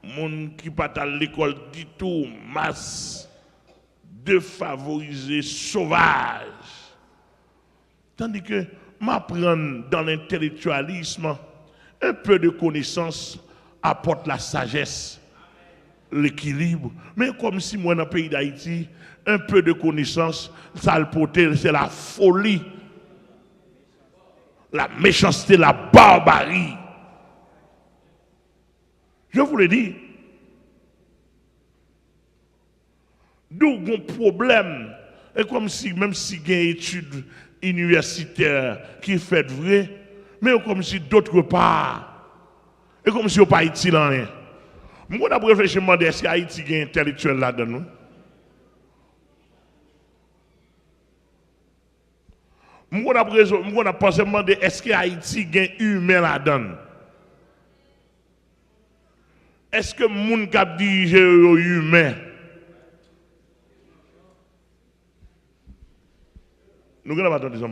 gens qui ne sont pas à l'école du tout, masse défavorisés, sauvages. Tandis que m'apprendre dans l'intellectualisme, un peu de connaissance apporte la sagesse, l'équilibre. Mais comme si moi dans le pays d'Haïti, un peu de connaissance, ça le porter, c'est la folie, la méchanceté, la barbarie. Je vous le dis. D'où un problème. Et comme si, même si il y a une étude universitaire qui fait vrai, mais comme si d'autre part, et comme si on pas Haïti là rien. Moi, on a réfléchi, demander est-ce qu'Haïti a un intellectuel là-dedans? Moi, on a pensé demander est-ce qu'Haïti a un humain là-dedans? Est-ce que les gens qui dirigent sont humains? Nous n'avons pas entendu ça,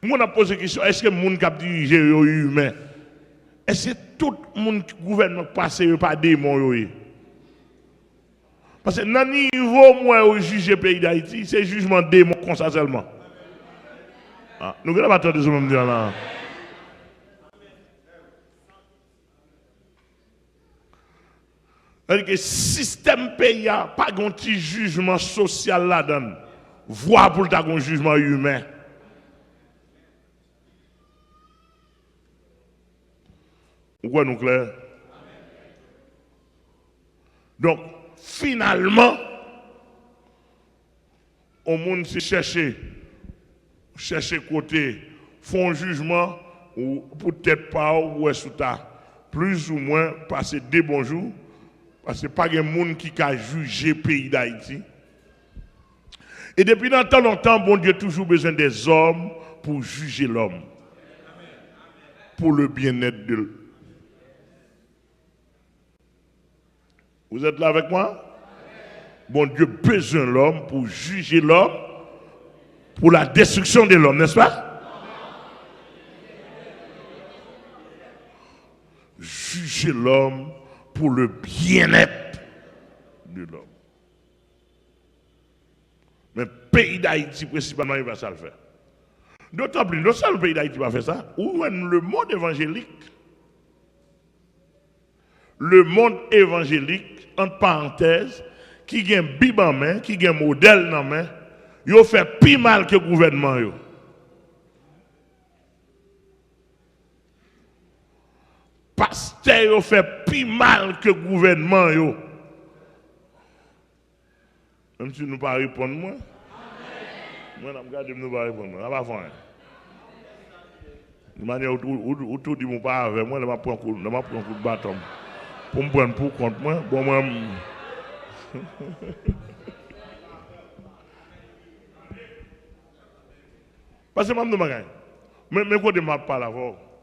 on a posé la question, est-ce que les gens qui dirigent sont humains? Est-ce que tout le monde qui gouverne passe par des démons? Parce que dans le niveau où on juge le pays d'Haïti, c'est jugement démon comme ça seulement. Nous n'avons pas entendu ça, là. C'est-à-dire que le système pays n'a pas de petit jugement social là-dedans. Voir pour un jugement humain. Vous voyez nous clair? Donc, finalement, au monde se chercher côté, font un jugement, ou peut-être pas, ou est-ce plus ou moins passer des bons jours. Parce que pas de monde qui a jugé le pays d'Haïti. Et depuis longtemps, bon Dieu a toujours besoin des hommes pour juger l'homme. Pour le bien-être de l'homme. Vous êtes là avec moi? Bon Dieu a besoin de l'homme pour juger l'homme pour la destruction de l'homme, n'est-ce pas? Juger l'homme pour le bien-être de l'homme. Mais le pays d'Haïti, principalement, il va ça le faire. D'autant plus, non seulement le pays d'Haïti va faire ça, ou même le monde évangélique. Le monde évangélique, entre parenthèses, qui a un Bible en main, qui a un modèle en main, il fait plus mal que le gouvernement. Yo. Pasteur fait plus mal que le gouvernement. Yo. Même si nous ne pas répondre, moi, je ne regarde pas répondre. Ça va faire. De manière où tout dit mon pas avec moi, je vais prendre un coup de bâton. Pour me prendre pour compte moi, bon moi. Parce que je me dis, mais quand je ne parle pas,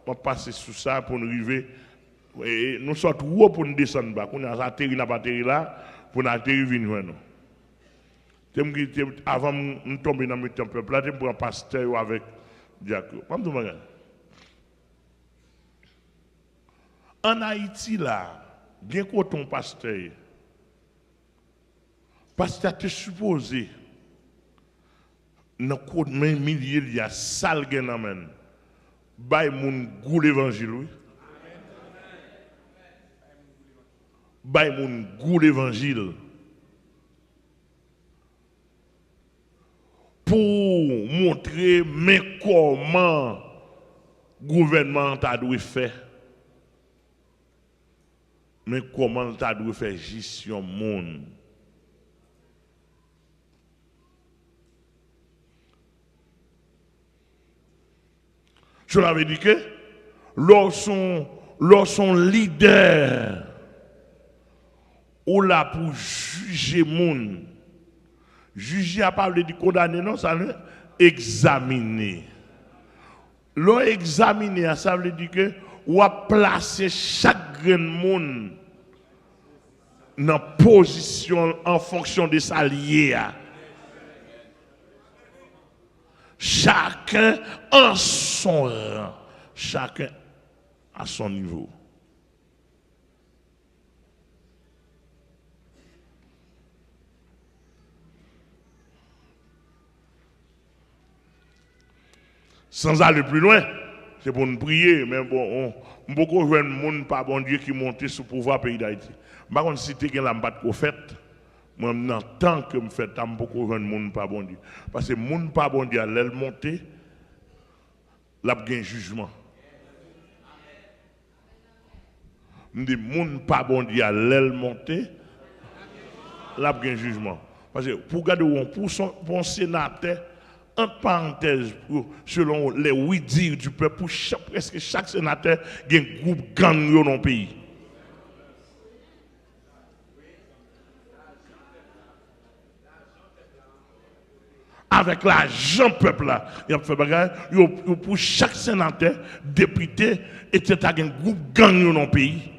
je passe sous ça pour nous arriver. Nous sommes trop pour nous descendre bas. Quand on a atterri, n'a pas atterri là, pour nous atterrir, venir nous. Avant de tomber dans le temple, là, je prends un pasteur avec Diacre. Je me dis, en Haïti, là, bien qu'on ton pasteur, pasteur te supposé, dans le milieu, il y a sale gen amen. Bay moun gou l'évangile, oui. Bay moun gou l'évangile. Pour montrer mais comment le gouvernement t'a dû faire. Mais comment t'a dû faire gestion monde. Je l'avais dit que lorsqu'on leader ou là pour juger monde, juger à parler de condamner, non, ça veut examiner. L'on examiner, ça veut dire que ou a placer chaque grand monde dans position en fonction de sa liée. Chacun en son rang, chacun à son niveau. Sans aller plus loin, c'est pour nous prier, mais bon, on beaucoup de monde pas bon Dieu qui monte sous pouvoir pays d'Haïti. Par contre, si tu as la batte qu'on fait, moi, en tant que je fais, je beaucoup de monde pas bon Dieu. Parce que monde pas bon Dieu, elle monte, là, il y a un jugement. Je dis, monde pas bon Dieu, elle monte, là, il y a un jugement. Parce que pour garder pour un sénateur, entre parenthèses, selon les oui dires du peuple, pour presque chaque sénateur, il y a un groupe gang dans le pays. Avec l'argent peuple là, il a fait bagarre, pour chaque sénateur, député, etc., il y a un groupe gang dans le pays.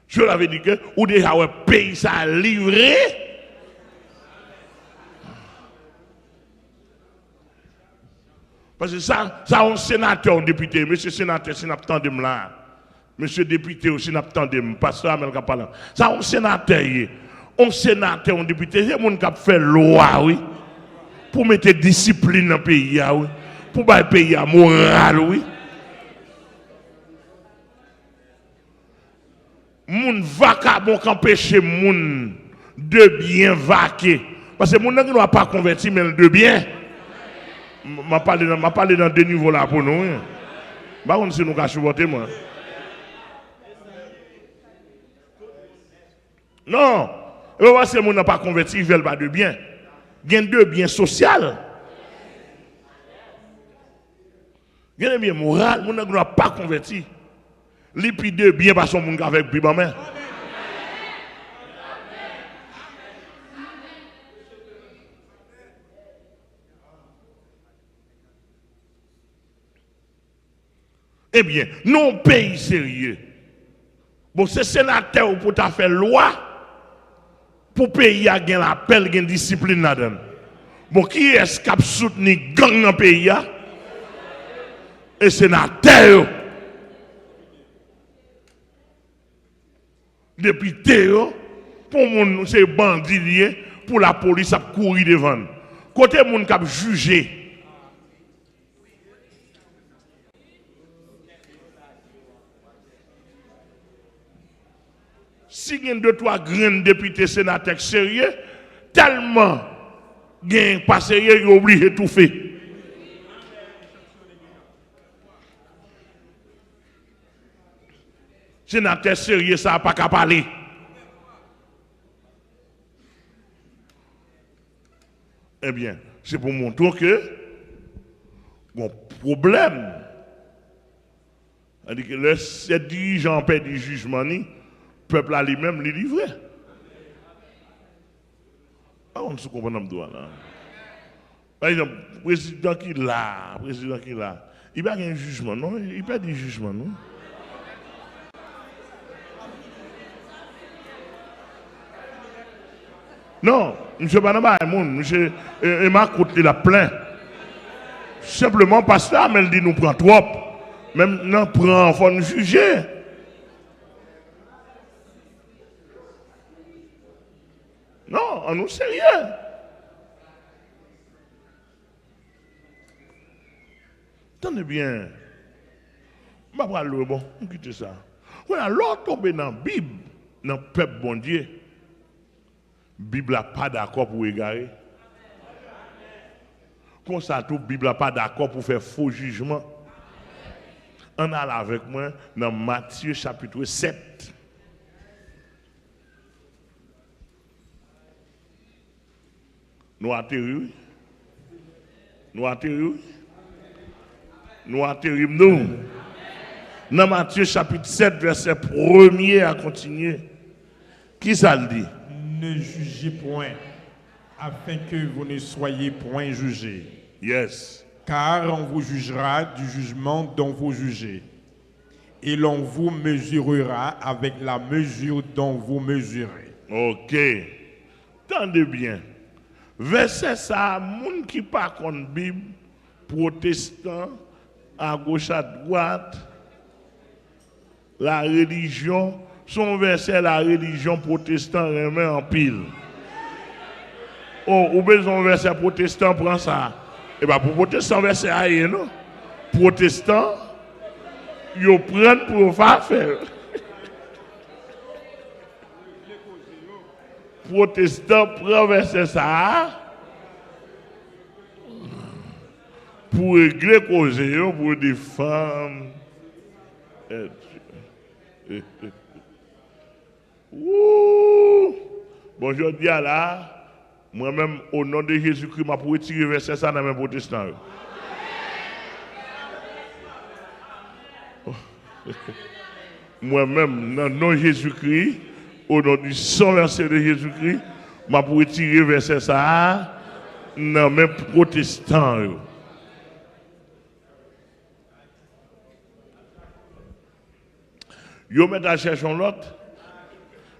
Je l'avais dit que, ou déjà un pays ça a livré. Parce que ça un sénateur, un député, monsieur sénateur, si n'attendez là. Monsieur député aussi n'attendez, pasteur Amel Kapalan. Ça un sénateur, un député, c'est un monde qui a fait loi, oui. Pour mettre discipline dans le pays, oui. Pour mettre le pays à moral, oui. Moun vacabon qui empêche moun de bien vaquer. Parce que moun ne doit pas convertir, mais de bien. Je parle dans deux niveaux là pour nous. Par contre, si nous avons voté, moi. Non. Parce que moun n'a pas converti, ils veulent pas de bien. Il y a deux biens sociaux. Il y a un bien moral, moun ne doit pas convertir. Les puis deux bien parce qu'on monde avec Bible en main. Eh bien, non pays sérieux. Bon, c'est sénateur pour ta faire loi pour payer à gain l'appel, gain discipline là-dedans. Bon, qui est-ce qui a soutenu gang dans le pays? Et sénateur. Député, pour mon c'est bandit, pour la police a couru devant. Côté moun qui a jugé. Si il y a 2-3 grands députés sénateurs sérieux, tellement il pas sérieux, ils ont obligé de tout faire. Sénateur sérieux, ça n'a pas qu'à parler. Eh bien, c'est pour montrer que bon problème. C'est-à-dire que ces dirigeants paient du jugement, le peuple a lui-même les livré. Ah, on se comprend là. Par exemple, le président qui l'a, il n'y a pas un jugement, non? Il n'y a pas de jugement, non? Non, monsieur Banaba, monsieur Emma Côte, il a plein. Simplement parce que elle dit nous prend trop. Même nous prend, il faut nous juger. Non, on nous sérieux. Tenez bien. Je vais prendre le bon, on quitte ça. Voilà, l'autre tombe dans la Bible, dans le peuple bon Dieu. La Bible n'a pas d'accord pour égarer. Comme ça, tout la Bible n'a pas d'accord pour faire faux jugement. On a là avec moi dans Matthieu chapitre 7. Nous atterrissons. Nous. Dans Matthieu chapitre 7, verset 1er à continuer. Qui ça le dit? Ne jugez point, afin que vous ne soyez point jugés. Yes. Car on vous jugera du jugement dont vous jugez. Et l'on vous mesurera avec la mesure dont vous mesurez. Ok. Tendez bien. Verset ça, moun qui pas contre Bible, protestant, à gauche à droite, la religion, son verset la religion protestant remet en pile. Oh, ou besoin verset protestant prend ça. Et bien pour protestant verset aïe, non? Protestant, ils prennent pour faire. Protestant prend verset ça pour régler causer pour des femmes. Bon, je dis à là, moi-même, au nom de Jésus-Christ, je vais retirer verset ça dans mes protestants. Moi-même, dans le nom de Jésus-Christ, au nom du sang versé de Jésus-Christ, je vais retirer verset ça dans mes protestants. Yo met à chercher l'autre.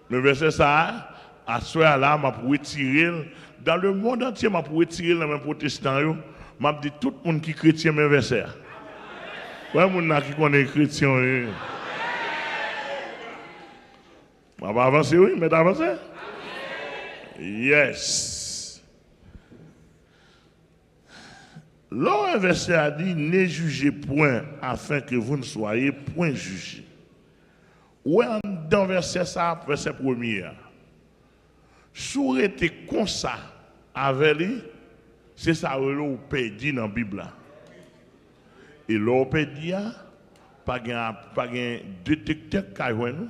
Le verset ça, à ce là, m'a pour retirer dans le monde entier, m'a pour retirer dans mes protestants yo, m'a dit tout le monde qui chrétien mes versets. Ouais, moun qui connaît chrétien. M'a pas avancer oui, mais avancer. Yes. L'autre verset a dit ne jugez point afin que vous ne soyez point jugés. Ouais, dans verset ça, verset 1er. Sous été comme ça, avec lui, c'est ça où dit dans la Bible. Et l'opédie, pas de détecteur qui nous,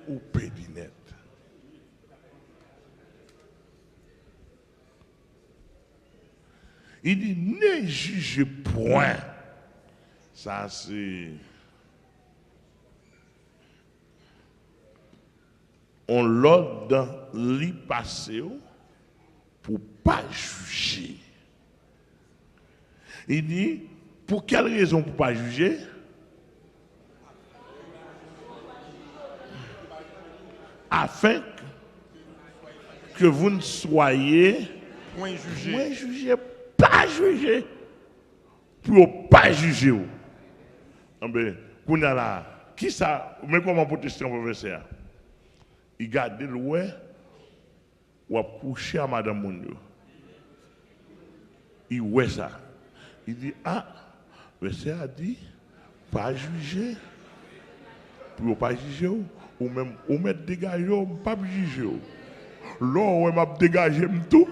ou pédinet. Il dit, ne jugez point. Ça, c'est. On l'ordre dans l'y passer pour pas juger. Il dit, pour quelle raison pour pas juger? afin que vous ne soyez point jugé. point jugé, pas jugé, pour pas juger. Ben, qu'on a là, qui ça, mais comment protester en verset? Il garde le ouais, ou a couché à madame Mounio. Il ouais ça. Il dit, ah, verset a dit, pas juger, pour pas juger, ou même, ou mettre dégagé, pas juger. Là, on m'a dégagé tout,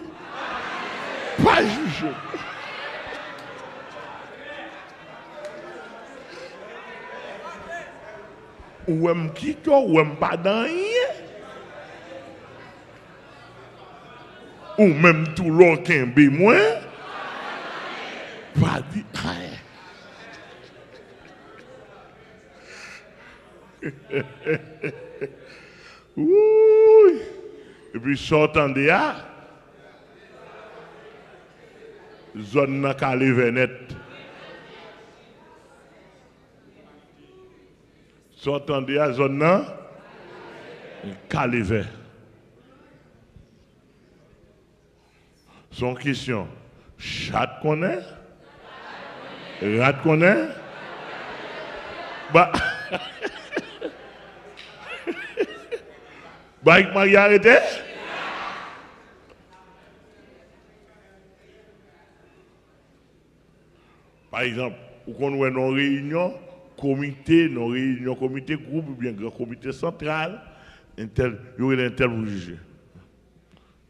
pas juger. Ou me quitte, ou me pas dans rien. Ou même tout l'autre qui est moins. Pas dit rien. Oui. Et puis sortant de là, zone n'a qu'à lever net. Sortant de la zone là, calivé. Son question, chat connaît, rat connaît, bah, bah, il m'a arrêté. Par exemple, ou qu'on a une réunion, comité, nos réunions, comité groupe, ou bien grand comité central, il y aurait un tel pour juger.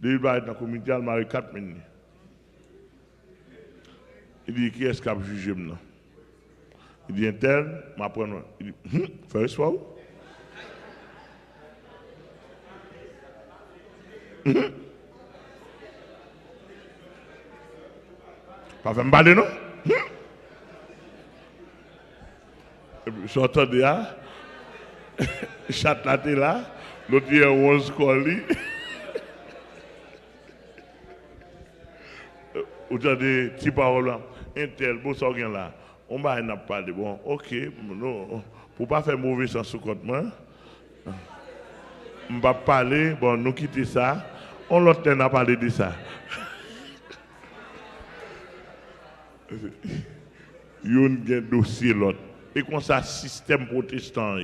Il va être dans le comité, il m'a 4 minutes. Il dit, qui est-ce qui a jugé maintenant? Il dit, un tel, m'apprend. Il dit, fais ce soir. Pas fait me parler, non? Sortant de là, chat là, t'es là, l'autre est 11 colis. Ou t'as des petits paroles là, un tel, bon, ça vient là. On va en parler. Bon, ok, non, pour pas faire mauvais sens sous compte, on va parler, bon, nous quitter ça, on l'autre n'a parlé de ça. Yon gen dossier l'autre. Et comme ça, système protestant.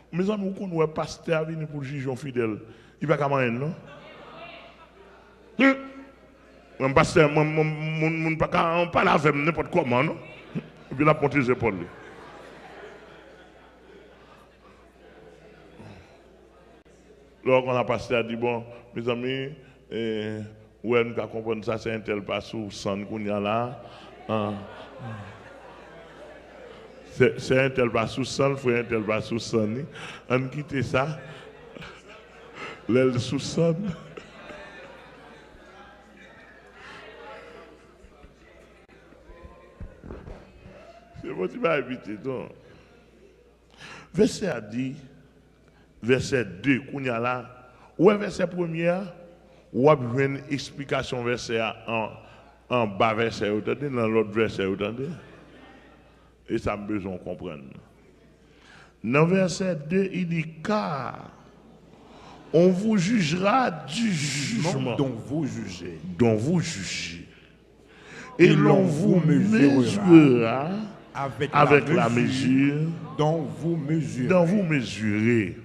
Mes amis, vous connaissez un pasteur venu pour juger un fidèle. Il va comment non? Un pasteur, on parle avec n'importe comment, non? Et puis la porte les épaules. Alors, quand la pasteur dit, bon, mes amis, ouais, nous comprenons ça, c'est un tel passou, sans qu'on y a là. C'est un tel passou, sans, il faut un tel passou, sans. On quitte ça, l'aile sous son. C'est bon, tu vas éviter, donc. Verset a dit, verset 2, qu'on y a là, ouais, verset 1er, ou a une explication verset en bas verset, vous entendez, dans l'autre verset, vous entendez? Et ça me besoin de comprendre. Dans verset 2, il dit, car on vous jugera du jugement dont vous jugez. Dont vous jugez. Et l'on vous mesurera avec la mesure dont vous mesurez. Dont vous mesurez.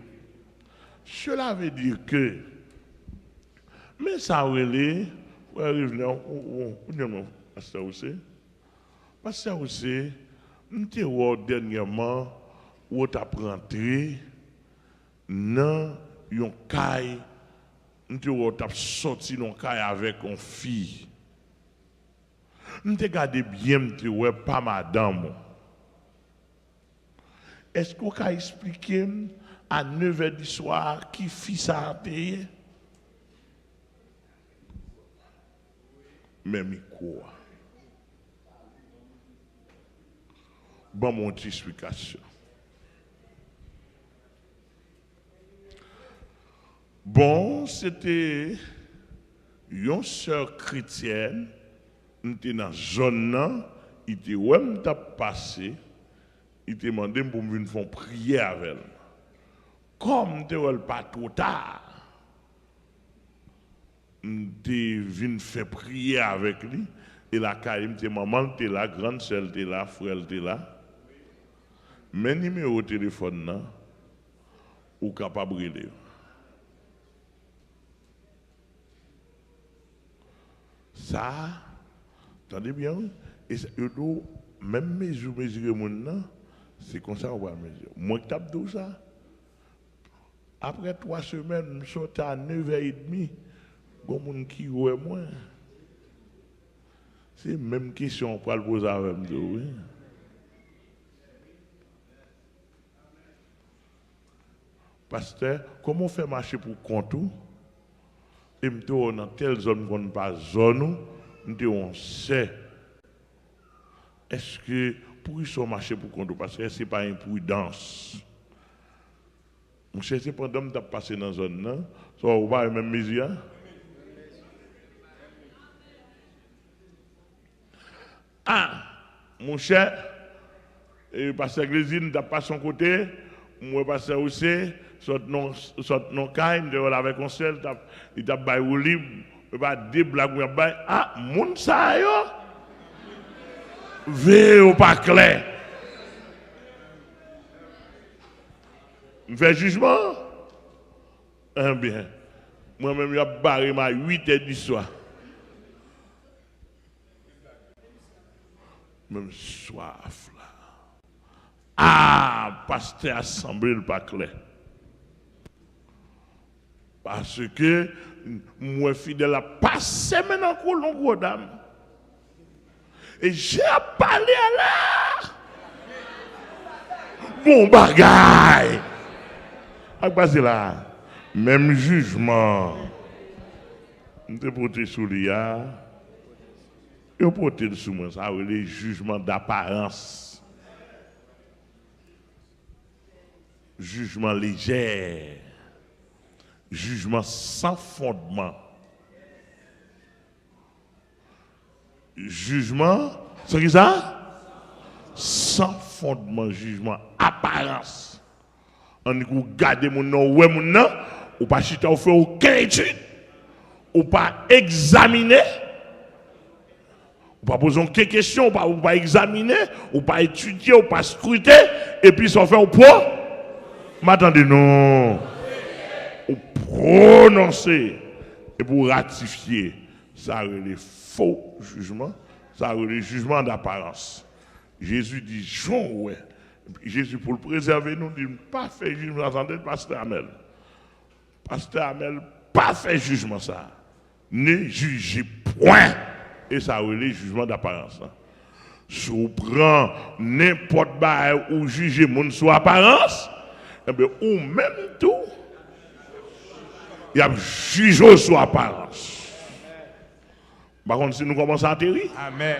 Cela veut dire que, mais ça relève, pasteur aussi, nous dernièrement, où tu as rentré dans un caille, nous as sorti dans un caille avec une fille. Nous te gardé bien, nous pas madame. Est-ce qu'on peut expliquer à 9h du soir qui fit ça à payer? Même quoi? Bon, mon explication. Bon, c'était une sœur chrétienne, nous étions dans la zone, il était ouais, passé il te demandé pour me faire prier avec elle. Comme tu n'es pas trop tard, tu viens faire prier avec lui. Et la caïm, tes maman, t'es là, grande sœur, t'es là, frère, t'es là. Mais numéro de téléphone, là, ou capable de brûler. Ça, attendez bien, et ça, même mesurer mon c'est comme ça qu'on va mesurer. Moi, je tape tout ça. Après 3 semaines, je suis à 9h30. Il y a des gens qui voient moi. C'est la même question pour le poser avec moi. Pasteur, comment on fait marcher pour compte? Et nous dans telle zone qu'on ne pas zone, on sait. Est-ce que pour ils marcher pour compte? Parce que ce n'est pas une prudence. Mon cher, c'est pendant que tu as passé dans la zone, ça va pas la même mesure. Ah, mon cher, et pasteur Glésine, tu as passé son côté, moi, pasteur aussi, soit non caïn, avec un seul, il t'a baillé au libre, il va des blagues, ah, mon ça, yo, veille au pas clair. Fait jugement? Eh bien, moi-même, j'ai barré ma 8h du soir. Même soif là. Ah, pasteur assemblé le pas clair. Parce que moi fidèle a passé maintenant pour l'ongle dame. Et j'ai parlé à là. Bon bagaille. À passer là. Même jugement. Nous te porté sous l'IA. Et on porté sous moi ça, les jugements d'apparence. Jugement léger. Jugement sans fondement. Jugement, c'est qui ça? Sans fondement, jugement, apparence. On regarde mon nom, ouais mon nom, ou pas chita, ou fait aucune étude, ou pas examiner, ou pas poser aucune question, ou pas examiner, ou pas étudier, ou pas scruter, et puis s'en faire au poids. M'attendez, non. Ou prononcer, et pour ratifier, ça les faux jugements, ça les jugements d'apparence. Jésus dit, Jean, ouais. Jésus, pour le préserver, nous dit, pas fait jugement, attendez, pasteur Amel. Pasteur Amel, pas fait jugement ça. Ne jugez point. Et ça les jugements d'apparence. Si vous prenez n'importe quoi ou jugez mon sur apparence, eh bien, ou même tout, il y a jugé sur apparence. Par contre, si nous commençons à atterrir, Amen.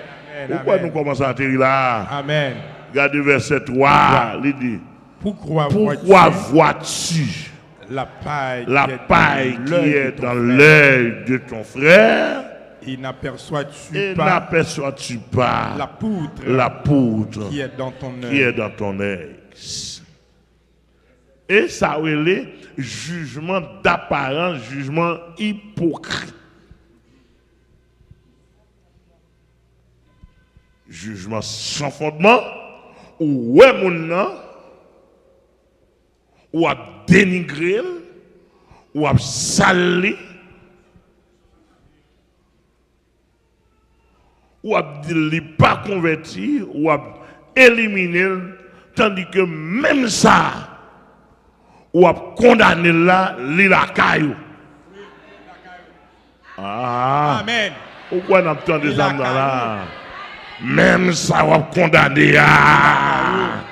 pourquoi nous commençons à atterrir là? Amen. Regardez verset 3, il dit, pourquoi vois-tu la paille qui est dans l'œil de ton frère et n'aperçois-tu pas la poutre qui est dans ton œil? Et ça relève jugement d'apparence, jugement hypocrite. Jugement sans fondement, ou ouais mon nom, ou à dénigrer, ou à salir, ou à dire qu'il n'est pas converti, ou à éliminer, tandis que même ça, ou à condamner là, il la caillou. Ah, Amen. Pourquoi on entend des hommes là? Même ça va condamner à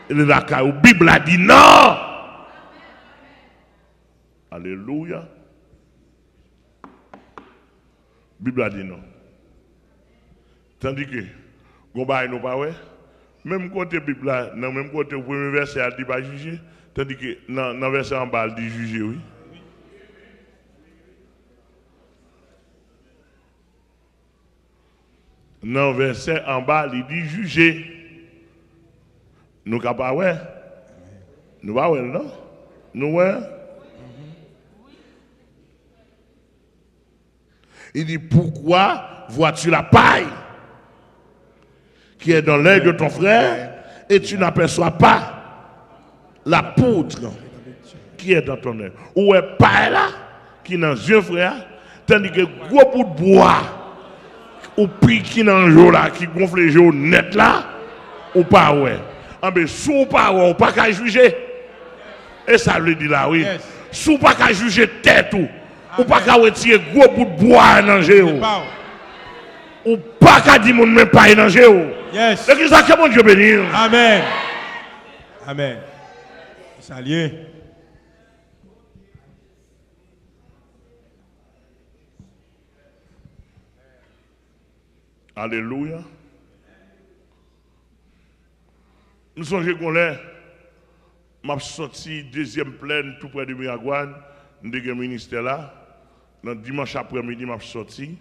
la Bible a dit non. Alléluia. Bible a dit non. Tandis que Gomba nous pas ouais. Même côté Bible là, dans même côté au premier verset elle dit pas juger, tandis que dans verset en bas elle dit juger oui. Dans verset en bas, il dit juger. Nous capables, ouais. Nous pas ouais, non? Nous ouais. Il dit, pourquoi vois-tu la paille qui est dans l'œil de ton frère et tu n'aperçois pas la poutre qui est dans ton œil? Où est paille là qui est dans les yeux frère, tandis que gros bout de bois ou puis qui est dans le jour là, qui gonfle les jours net là, ou pas ouais. En ben, sous pas ouais, ou pas qu'à juger. Et ça lui dit là, oui. Yes. Sous pas qu'à juger tête ou pas qu'à retirer gros bout de bois dans le jeu. Ou pas qu'à dire mon même pas dans le jeu. Yes. C'est ça que mon Dieu bénit. Amen. Amen. Salut. Alléluia. Nous songeons qu'on est, m'a sorti deuxième plaine tout près de Miragouane, de ministère là. Dans dimanche après-midi, m'a sorti.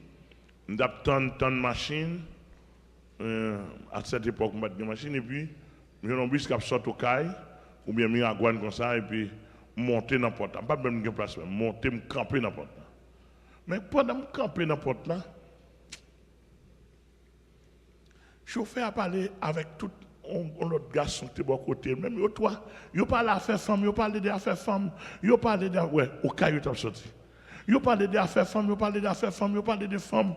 J'attends tant de machines. À cette époque, m'a de machines et puis j'ai un bus qui sort au caille ou bien Miragouane comme ça et puis monter dans la porte. Pas même de place, monter, me camper dans la porte. Mais pendant me camper dans la porte là, chauffeur a parlé avec tout l'autre garçon qui était bon côté. Même toi, il parle d'affaires femmes, il parle d'affaires femmes, il parle de ouais, au caillou t'as sorti. Il parle d'affaires femmes, il parle d'affaires femmes, il parle de femmes,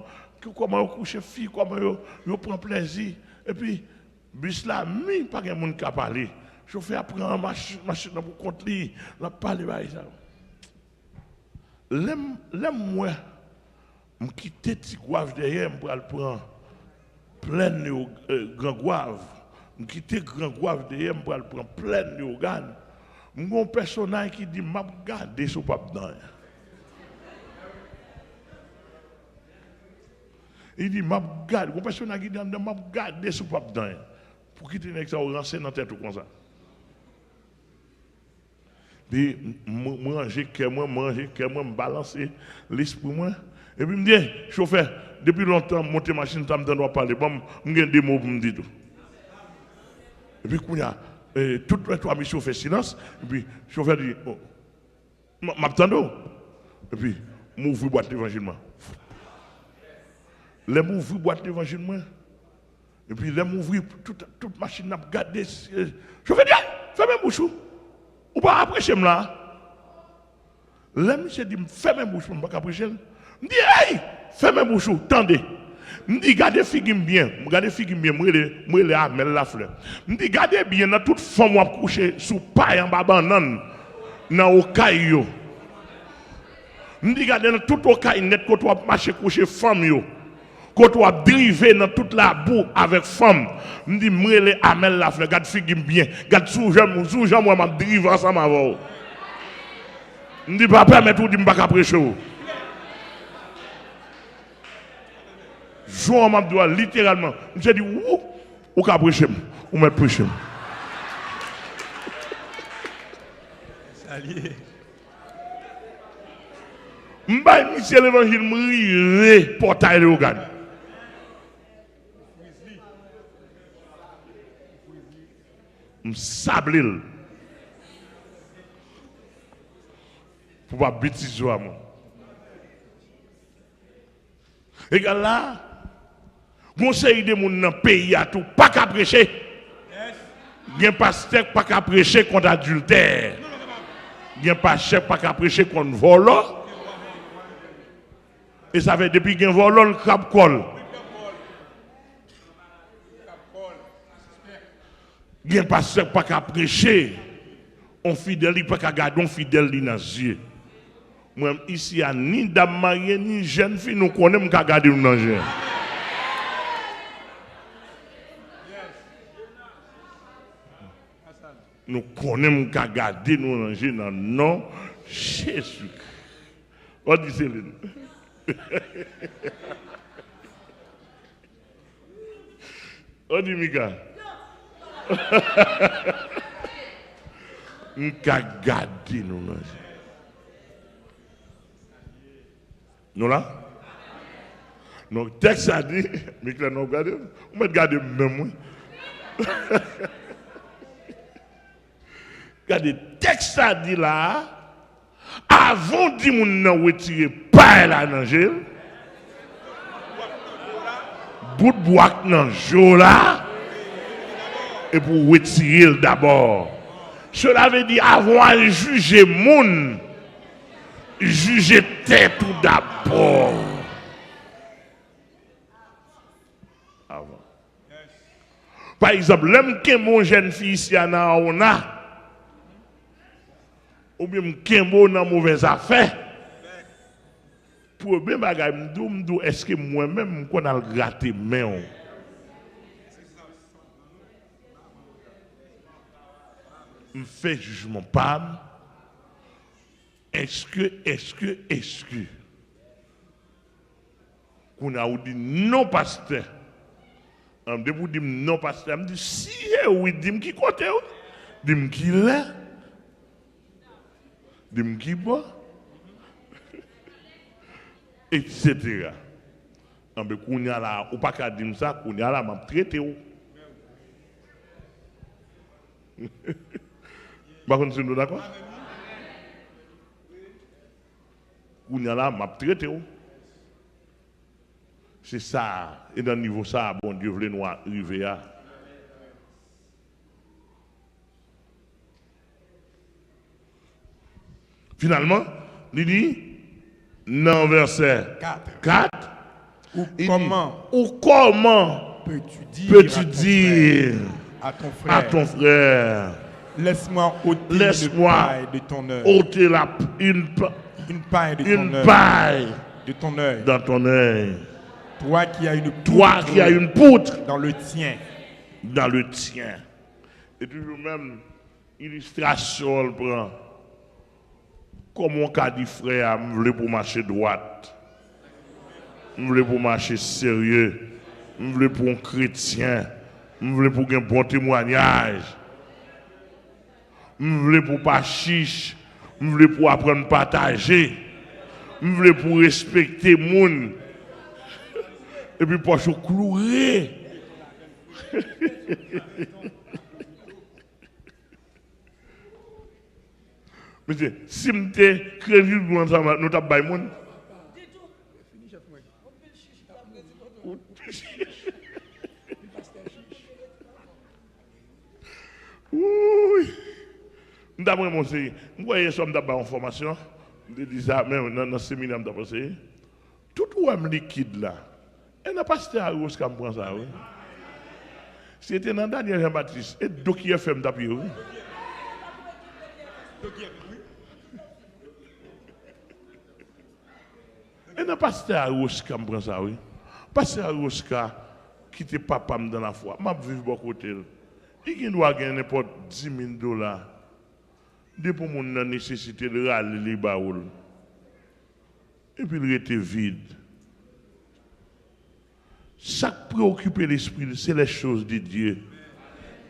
comment ils couchent filles, comment ils prennent plaisir. Et puis, bus là, pas de monde qui a parlé. Chauffeur prend machine pour compte lui, la parler par ça. L'aime moi, me quitter petit goave derrière pour aller prendre plein de grand goave. Je quitte grand goave derrière pour aller prendre plein de organes. Je suis un personnage qui dit m'a garder sous pas dedans. Il dit m'a garder, un personnage qui dit m'a garder sous pas dedans. Pour quitter les ça renseigner dans tête comme ça. Puis manger cœur moi, me balancer l'esprit moi. Et puis me dit chauffeur, depuis longtemps monter machine ça me donne parler. Bon, j'ai des mots pour me dire tout. Et puis, quand il y a tout les trois missions fait silence, et puis le chauffeur dit, oh, m'attendons. Et puis, m'ouvre boîte l'évangile. Les m'ouvre boîte l'évangile. Et puis, les m'ouvre toute machine n'a gardé. Chauffeur dit, fais mes bouchons. Ou pas apprécier là. Les monsieur dit, fais mes bouchons, pas apprécier. Je dis, hey, fais mes bouchons, tendez. Je dis, gardez figure bien, moi les amel la fleur. Je dis, gardez bien, dans toute forme où coucher sous paille en bas banane, dans au caillou. Je dis, gardez dans tout au caillou net, quand on marcher coucher femme yo. Quand on driver dans toute la boue avec femme. Je dis, moi les amel la fleur, gardez figure bien, gardez sous moi m'a driver ensemble avant. Je dis, pas permettre ou dit, je pas prêcher. Jean Mabdoua, littéralement, je dis, ou qu'à prêcher, ou me prêcher. Salut. M'ba initier l'évangile, m'rive portail de Ogan. M'sablil. Pour pas bêtiser à moi. Et là, conseil de moun dans pays à tout pas qu'à prêcher. Gen pasteur pas qu'à prêcher contre adultère. Gen pasteur pas qu'à prêcher contre vol. Et ça fait depuis gen vol le crab col. Gen pasteur pas qu'à prêcher. On fidèle pas qu'à garder on fidèle dans les yeux. Moi ici a ni dame mariée ni jeune fille nous connaissons qu'à garder nous dans les yeux. Nous connaissons qu'à garder nous ranger dans le nom de Jésus. On dit Céline. On dit Mika. Nous qu'à garder nous ranger. Nous là? Donc, texte a dit, Mika nous regarde, on va garder même moi. Regardez, texte a dit là, avant de moun retirer pas la nangel, bout de bois dans jour là, et pour retirer d'abord. Cela veut dire avant de juger moun, juger tête tout d'abord. Avant. Par exemple, l'homme qui est mon jeune fille ici à Naona, ou bien qui est dans mauvaise affaire, pour bien bagay m'dou est-ce que moi-même qu'on a gratté main. Je fais jugement pas. Est-ce que qu'on a dit non pasteur. En debout dit non pasteur, me dit si oui, dis-moi qui côté ou, dis-moi qui là. Dis-moi qui boit. Etc. En be qu'on y a là ou pas qu'à dire ça, qu'on y a là m'a traité ou. Par contre, nous d'accord? Qu'on y a là m'a traité ou. C'est ça, et dans le niveau ça, bon Dieu voulait nous arriver à. Finalement, il dit, dans verset 4, comment peux-tu dire à ton frère, laisse-moi ôter une paille de ton œil. Dans ton œil. Toi qui as une poutre dans le tien. Dans le tien. Et toujours même, illustration, on prend. Comme on a dit, frère, je voulais pour marcher droite. Je voulais pour marcher sérieux. Je voulais pour un chrétien. Je voulais pour un bon témoignage. Je voulais pour pas chiche. Je voulais pour apprendre à partager. Je voulais pour respecter les gens. Et puis pour se clouer. Monsieur, si je suis crédit nous t'avons pas de monde. Oui. D'après mon série, vous voyez ça, d'abord en formation, je dis ça même dans le séminaire, je pensé, tout le liquide là, elle n'a pas cité à Rose comme prend ça. C'était dans Daniel Jean-Baptiste, et Doki FM d'appui. Elle n'a pas cité à Rose comme prend ça. Parce à Rose qui était papa dans la foi, je vis beaucoup côté. Il doit gagner n'importe $10,000. Depuis mon a nécessité de râler les baouls. Et puis il était vide. Chaque préoccupé l'esprit, c'est les choses de Dieu.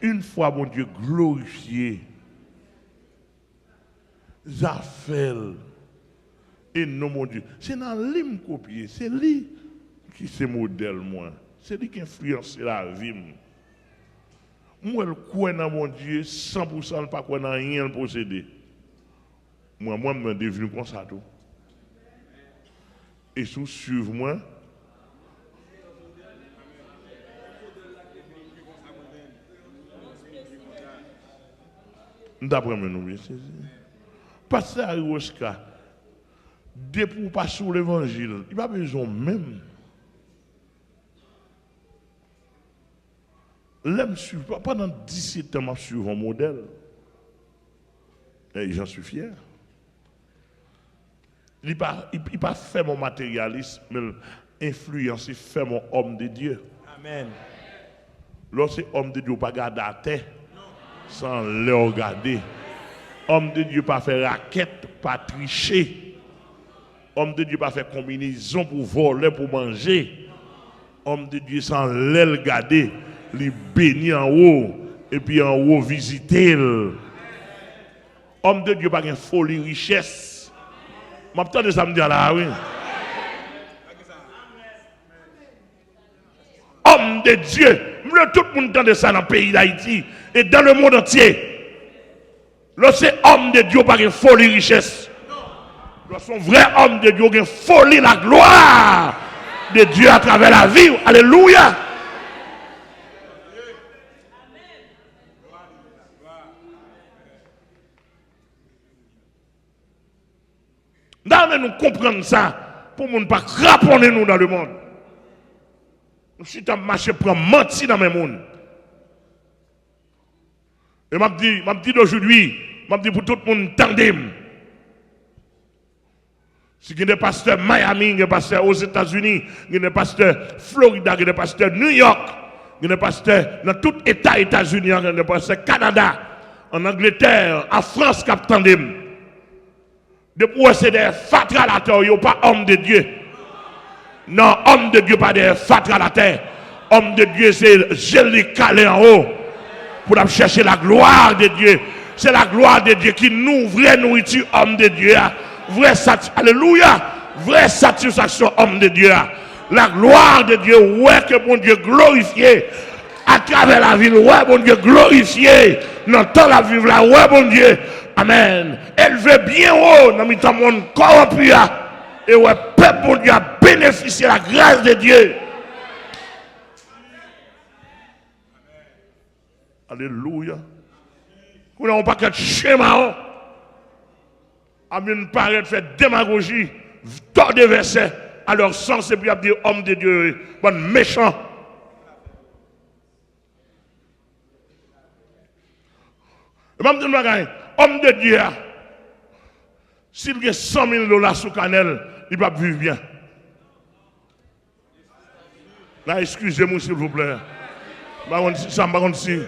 Une fois mon Dieu glorifié, Zafel, et non mon Dieu. C'est dans l'hymne copié, c'est lui qui c'est modèle moi. C'est lui qui influence la vie. Moi, je crois dans mon Dieu, 100% pas croire dans rien posséder. Moi, je me devenu comme ça tout. Et sous suivre moi. D'après moi, nous, pasteur Aroska, depuis pour pas sur l'évangile, il n'a pas besoin même. L'homme suit, pendant 17 ans, je suis un modèle. Et j'en suis fier. Il n'a pas fait mon matérialisme, mais influencé, fait mon homme de Dieu. Amen. Lorsque homme de Dieu pas garder à terre, sans le regarder. Homme de Dieu pas faire raquette, pas tricher. Homme de Dieu pas faire combinaison pour voler, pour manger. Homme de Dieu sans le regarder. Les bénir en haut et puis en haut visiter. Homme de Dieu pas une folie richesse. M'attends de ça me dire là oui. Homme de Dieu, tout le monde entend ça dans le pays d'Haïti et dans le monde entier. Lorsque homme de Dieu pas une folie richesse. Lorsqu'un vrai homme de Dieu a une folie la gloire de Dieu à travers la vie. Alléluia. Nous comprenons ça pour ne pas craponner nous dans le monde. Nous sommes marché pour mentir dans le monde. Et m'a dit d'aujourd'hui, m'a dit pour tout le monde tandem. Si il y a des pasteurs Miami, il y a des pasteurs aux États-Unis, il y a des pasteurs Florida, il y a des pasteurs New York, il y a des pasteurs dans tout État États-Unis, il y a des pasteurs Canada, en Angleterre, en France, cap tandem. Depuis c'est des fatras à la terre, il n'y a pas homme de Dieu. Non, homme de Dieu, pas des fatras à la terre. Homme de Dieu, c'est gelé calé en haut pour chercher la gloire de Dieu. C'est la gloire de Dieu qui nous, vraie nourriture, homme de Dieu. Vraie satisfaction, alléluia, vraie satisfaction, homme de Dieu. La gloire de Dieu, ouais, que mon Dieu glorifié à travers la ville, ouais, mon Dieu glorifié dans toute la vie, là, ouais, mon Dieu. Amen. Élevé bien haut dans le monde corrompu. Et ouais, peuple, mon Dieu, a bénéficié de la grâce de Dieu. Alléluia. Nous n'avons pas qu'un schéma. Amen, paraît faire démagogie, tord des versets à leur sens et puis à dire homme de Dieu, bon méchant. Homme de Dieu, s'il y a 100 000 $ sous cannelle, il va vivre bien. Là, excusez-moi s'il vous plaît. Ça me si.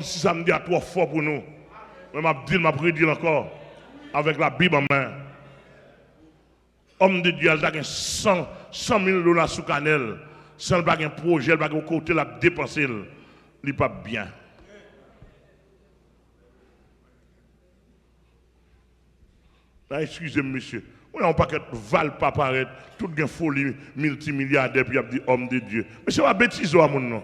Si ça me dit à trop fort pour nous. Mais je m'a prédit encore. Avec la Bible en main. Homme de Dieu, il a 100 000 $ sous cannelle. Sans pas un projet, il va au côté, il a dépensé. Il n'est pas bien. Là, excusez-moi, monsieur. On n'a pas qu'à val pas paraître. Tout une folie multimilliardaire, puis il a dit homme de Dieu. Mais c'est pas bêtise, à mon nom.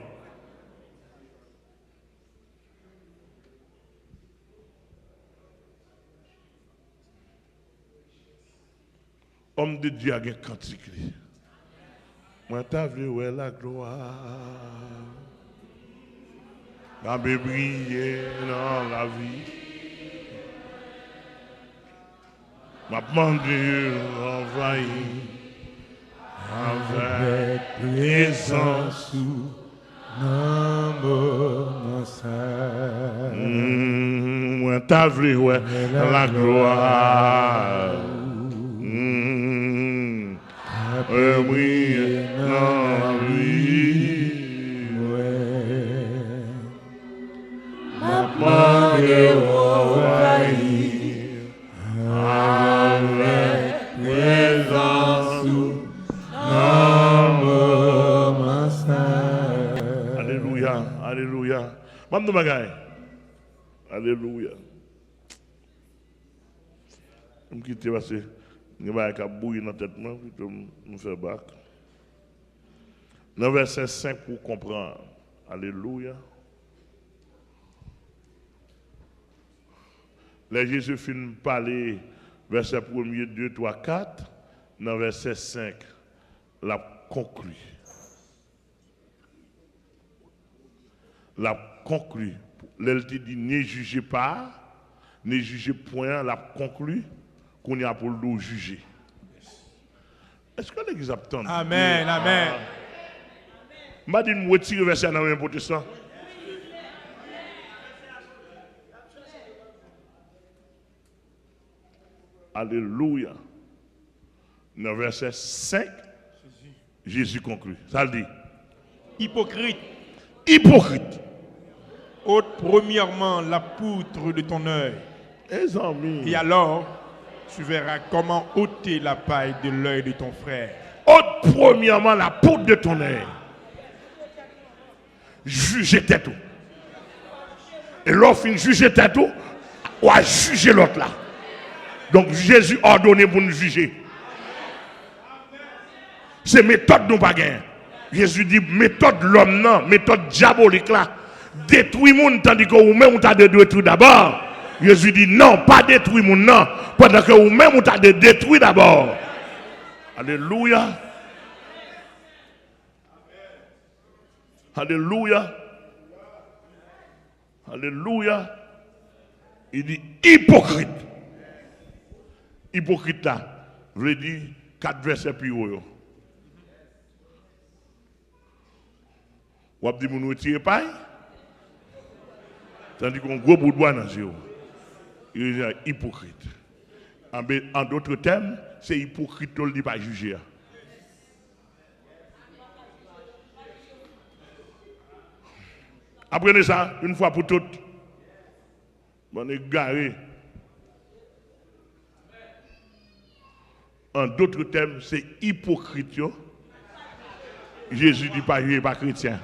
Homme de Dieu a un cantique. Moi, t'as vu où est la gloire. La briller dans la vie. Ma demandé envahi avec présence sous moi, t'as vu où est la gloire. Oui, non, oui, maman est envahie avec présence sous alléluia, alléluia. Maman Magaï, alléluia. Je me quitte parce que je vais bouillir dans la tête, je me faire bac. Dans le verset 5 pour comprendre. Alléluia. Les Jésus finit de parler, verset 1er, 2, 3, 4. Dans le verset 5, la conclut. La conclut. L'elle dit ne jugez pas, ne jugez point, la conclut. Qu'on y a pour nous juger. Est-ce que l'église a entendu? Amen, amen. Je dis me retirer le verset dans le protestant. Alléluia. Dans le verset 5, Jésus conclut. Ça le dit. Hypocrite. Hypocrite. Ôte premièrement la poutre de ton œil. Et alors, tu verras comment ôter la paille de l'œil de ton frère. Ôte premièrement la poutre de ton œil. Jugez tête. Et l'offre juger tête, ou à juger l'autre là. Donc Jésus a ordonné pour nous juger. C'est méthode nous pas gain. Jésus dit méthode l'homme non, méthode diabolique là. détruire moun tandis que vous-même, vous avez détruit d'abord. Jésus dit non, pas détruire moun, non. Pendant que vous-même, vous avez détruit d'abord. Alléluia. Alléluia. Alléluia. Il dit hypocrite. Hypocrite là, veut dire 4 versets plus haut. Ou dit moun retire paille. Tandis qu'on gros bout de bois dans yeux. Il est hypocrite. En d'autres termes, c'est hypocrite qu'on ne dit pas juger. Apprenez ça une fois pour toutes. On est garé. En d'autres termes, c'est hypocrite. Jésus dit pas juger, pas chrétien.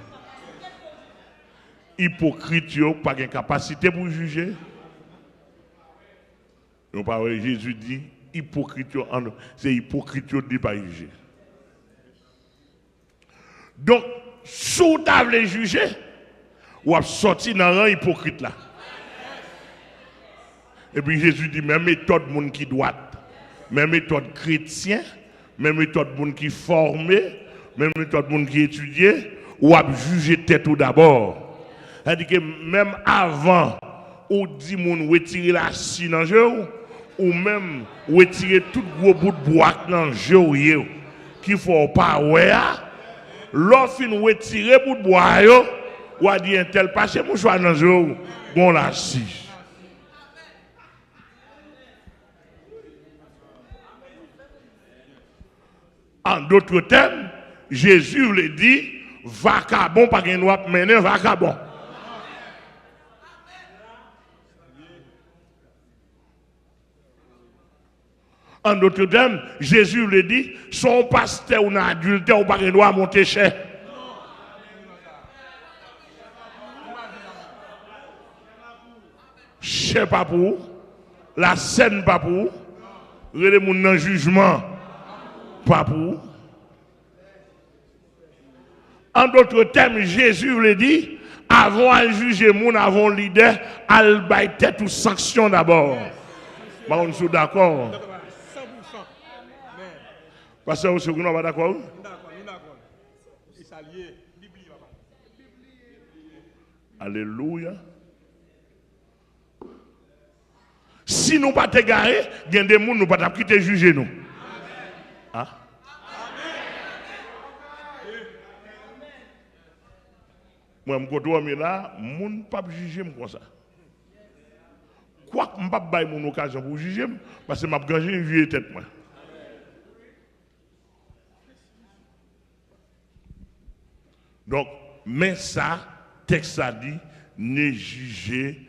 Hypocrite, pas de capacité pour juger. Non, pas Jésus dit hypocrite, c'est hypocrite qui dit pas juger. Donc, si vous voulez juger, vous avez sorti dans le rang hypocrite là. Et puis Jésus dit, même méthode monde qui doit, même méthode chrétien, même méthode monde qui formé, même méthode monde qui étudié, ou à juger tête tout d'abord. C'est-à-dire que même avant, ou dit moun retirer la scie dans le jeu, ou même retirer tout gros bout de bois dans le jeu, qu'il ne faut pas voir, lorsqu'il retire bout de bois, ou a dit un tel passé mouchoir dans le jeu, bon la scie. En d'autres termes, Jésus le dit, vagabond pas gen doit mener vagabond. En d'autres termes, Jésus le dit, son pasteur ou un adultère ou pas gen doit monter cher. Cher pas pour, la scène pas pour, les gens dans le jugement pas pour. En d'autres termes, Jésus le dit, avant de juger moun, avant leader, al bay tête ou sanction d'abord. On est d'accord? 100%. Parce que vous êtes pas d'accord? Alléluia. Si nous ne pas t'égarer, il y a des gens qui ne pas quitter juger nous. Hein? Moi, je suis là, je ne peux pas juger comme ça. Quoi que je ne peux pas avoir une occasion pour juger, parce que je vais ganger une vieille tête. Donc, mais ça, texte a dit, ne jugez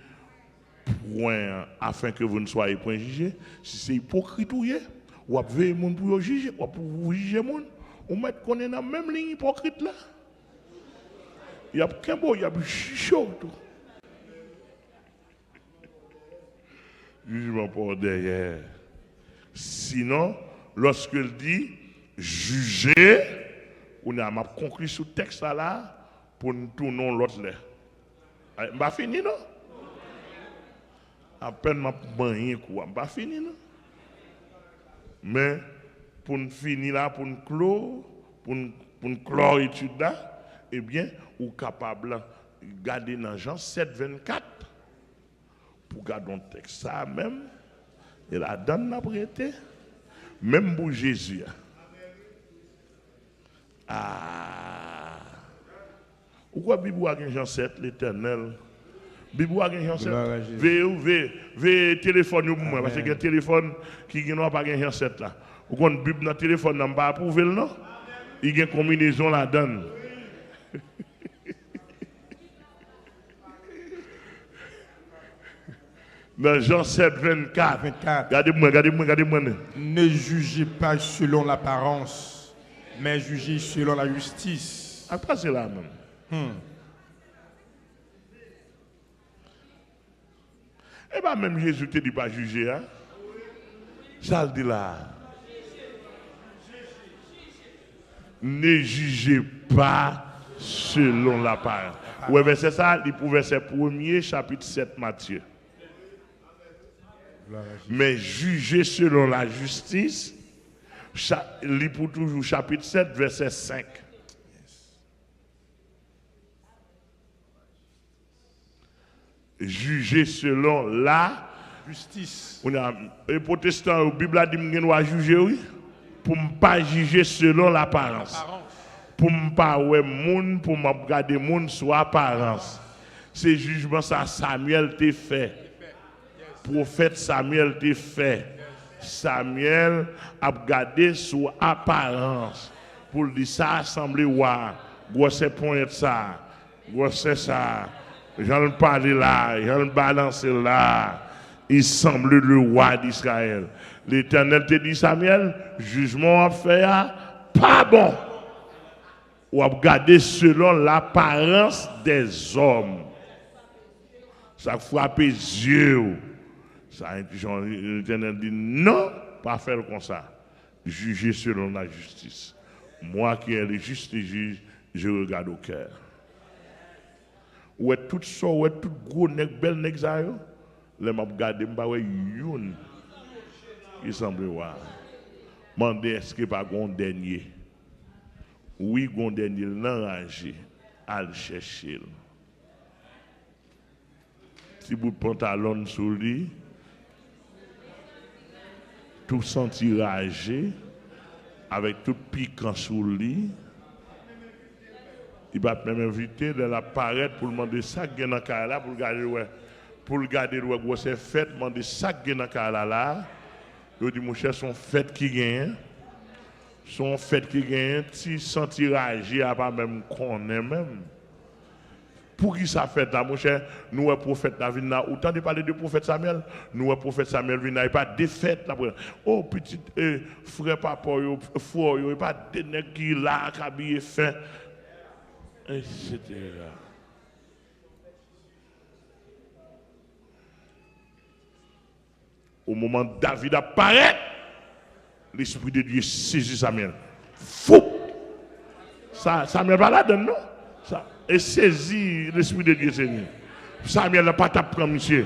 point afin que vous ne soyez point jugés. Si c'est hypocrite ou vous avez moun pour juger, ou pour vous juger moun, ou mettre qu'on est dans la même ligne hypocrite là. Il y a qu'un beau, il y a chaud tout. Jugement pour derrière. Sinon, lorsqu'il dit juger, on a conclu ce texte là pour nous tourner l'autre là. Je vais finir non? À peine je vais quoi, je vais finir non? Mais pour nous finir là, pour nous clore l'étude là, eh bien, ou capable de garder dans Jean 7, 24 pour garder un texte ça même, et la donne n'a prêté, même pour Jésus. Ah! Pourquoi la Bible a Jean 7, l'Éternel? La Bible a Jean 7. Veuillez téléphone pour moi, parce qu'il y a un téléphone qui n'a pas Jean 7 là. Ou quand la Bible dans le téléphone n'a pas approuvé le nom, il y a une combinaison là-dedans. Dans Jean 7, 24. Regardez-moi. Ne jugez pas selon l'apparence, mais jugez selon la justice. Après, c'est là même. Et bien, même Jésus te dit pas juger. Hein? Ça le dit là. Ne jugez pas selon l'apparence. Ouais, verset ça, il pour verset 1er, chapitre 7, Matthieu. Mais juger selon la justice, il pour toujours chapitre 7, verset 5. Juger selon la justice. On a les protestants, la Bible a dit que nous juger, oui, pour ne pas juger selon l'apparence. Pour ne pas ouais monde, pour ne pas regarder monde sur apparence. C'est jugement ça Samuel t'a fait. Prophète Samuel t'a fait. Samuel a regardé sur apparence. Pour dire ça, semblait voir. Grosse point ça. Grosse ça. J'en parle là. J'en balance là. Il semble le roi d'Israël. L'Éternel te dit, Samuel, jugement à faire, pas bon. Ou à regarder selon l'apparence des hommes. Ça frappe les yeux. L'Éternel dit, non, pas faire comme ça. Juger selon la justice. Moi qui est le juste juge, je regarde au cœur. Ou est tout ça, ou est tout gros, bel nèg ça yo. Les m'a regardé, m'pa ouais youn. Il semble voir. Mandé est-ce que pas gon dernier. Oui, gon dernier l'enragé, al chercher. Si bout de pantalon sur lui, tout senti ragé, avec tout piquant sur lui, il va même inviter de la paraître pour demander ça qui est dans le là pour garder ouais. Pour le garder le c'est fête demander ça qui est dans le là. Il dit mon cher son fête qui gagne. Son fête qui gagne, si senti ragé à pas même connaît même. Pour qui ça fait là, mon cher, nous, le prophète David, autant de parler de prophète Samuel, nous, le prophète Samuel, il n'a pas de fête là. Oh, petit frère, papa, frère, il n'y a pas de nègres qui là, qui habillé fin, etc. Au moment où David apparaît, l'Esprit de Dieu saisit Samuel. Fou! Ça, Samuel va là dedans, non? Ça. Et saisit l'Esprit de Dieu, Seigneur. Samuel n'a pas tapé monsieur.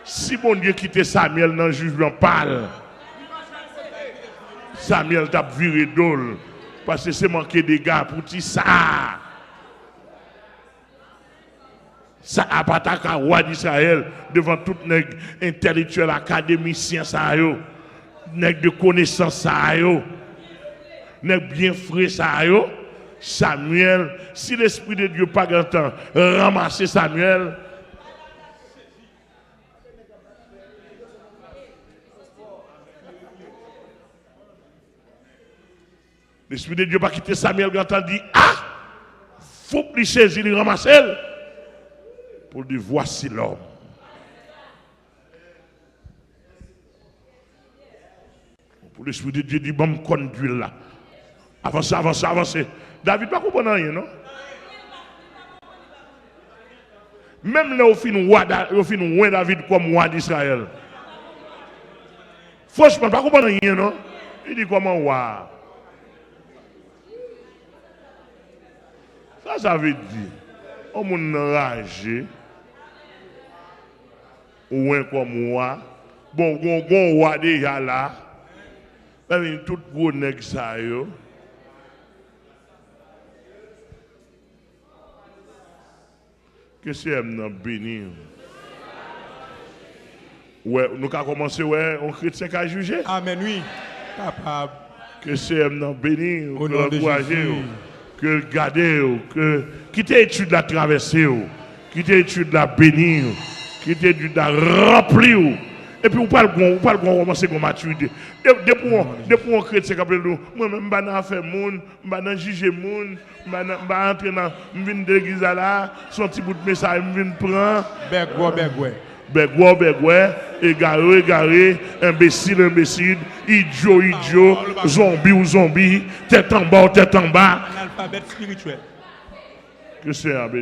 Si mon Dieu quitte Samuel dans le jugement, parle. Samuel t'a viré d'ol. Parce que c'est manqué de gars pour dire ça. Ça a pas attaqué roi d'Israël devant tout nègre intellectuel, académicien, ça yo. Nègre de connaissance, ça yo. Nègre bien frais, ça yo. Samuel, si l'Esprit de Dieu pas grand temps, ramasser Samuel. L'Esprit de Dieu pas quitter Samuel grand temps, dit ah, faut que lui saisir, lui ramasser. Pour dire voici l'homme. Pour l'Esprit de Dieu dit bon me conduire là. Avancez, avancez, avancez. David pas comprendre rien, non? Même là, au fin de David comme roi d'Israël. Franchement, pas comprendre rien, non? Il dit comment roi. Ça veut dire, on m'a enragé, ou un comme roi. Bon, roi déjà là. Tout gros nèg ça yo. Que c'est un béni. Ouais, nous avons commencé, ouais, on chrétien qui a jugé. Amen, oui. Capable. Que c'est un béni, que l'encourager, que le garder, que quitter l'étude la traverser, quitter l'étude la bénir, quitter l'étude la remplir. Et puis, on parle de commencer comme maturité. Depuis on chrétien qui appelle nous, moi-même, je vais faire monde, je vais juger monde, je vais entrer dans l'église là, son petit bout de message, je vais prendre. Begoué, égaré, imbécile, idiot, zombie, tête en bas. Analphabète spirituel. Que c'est un béni.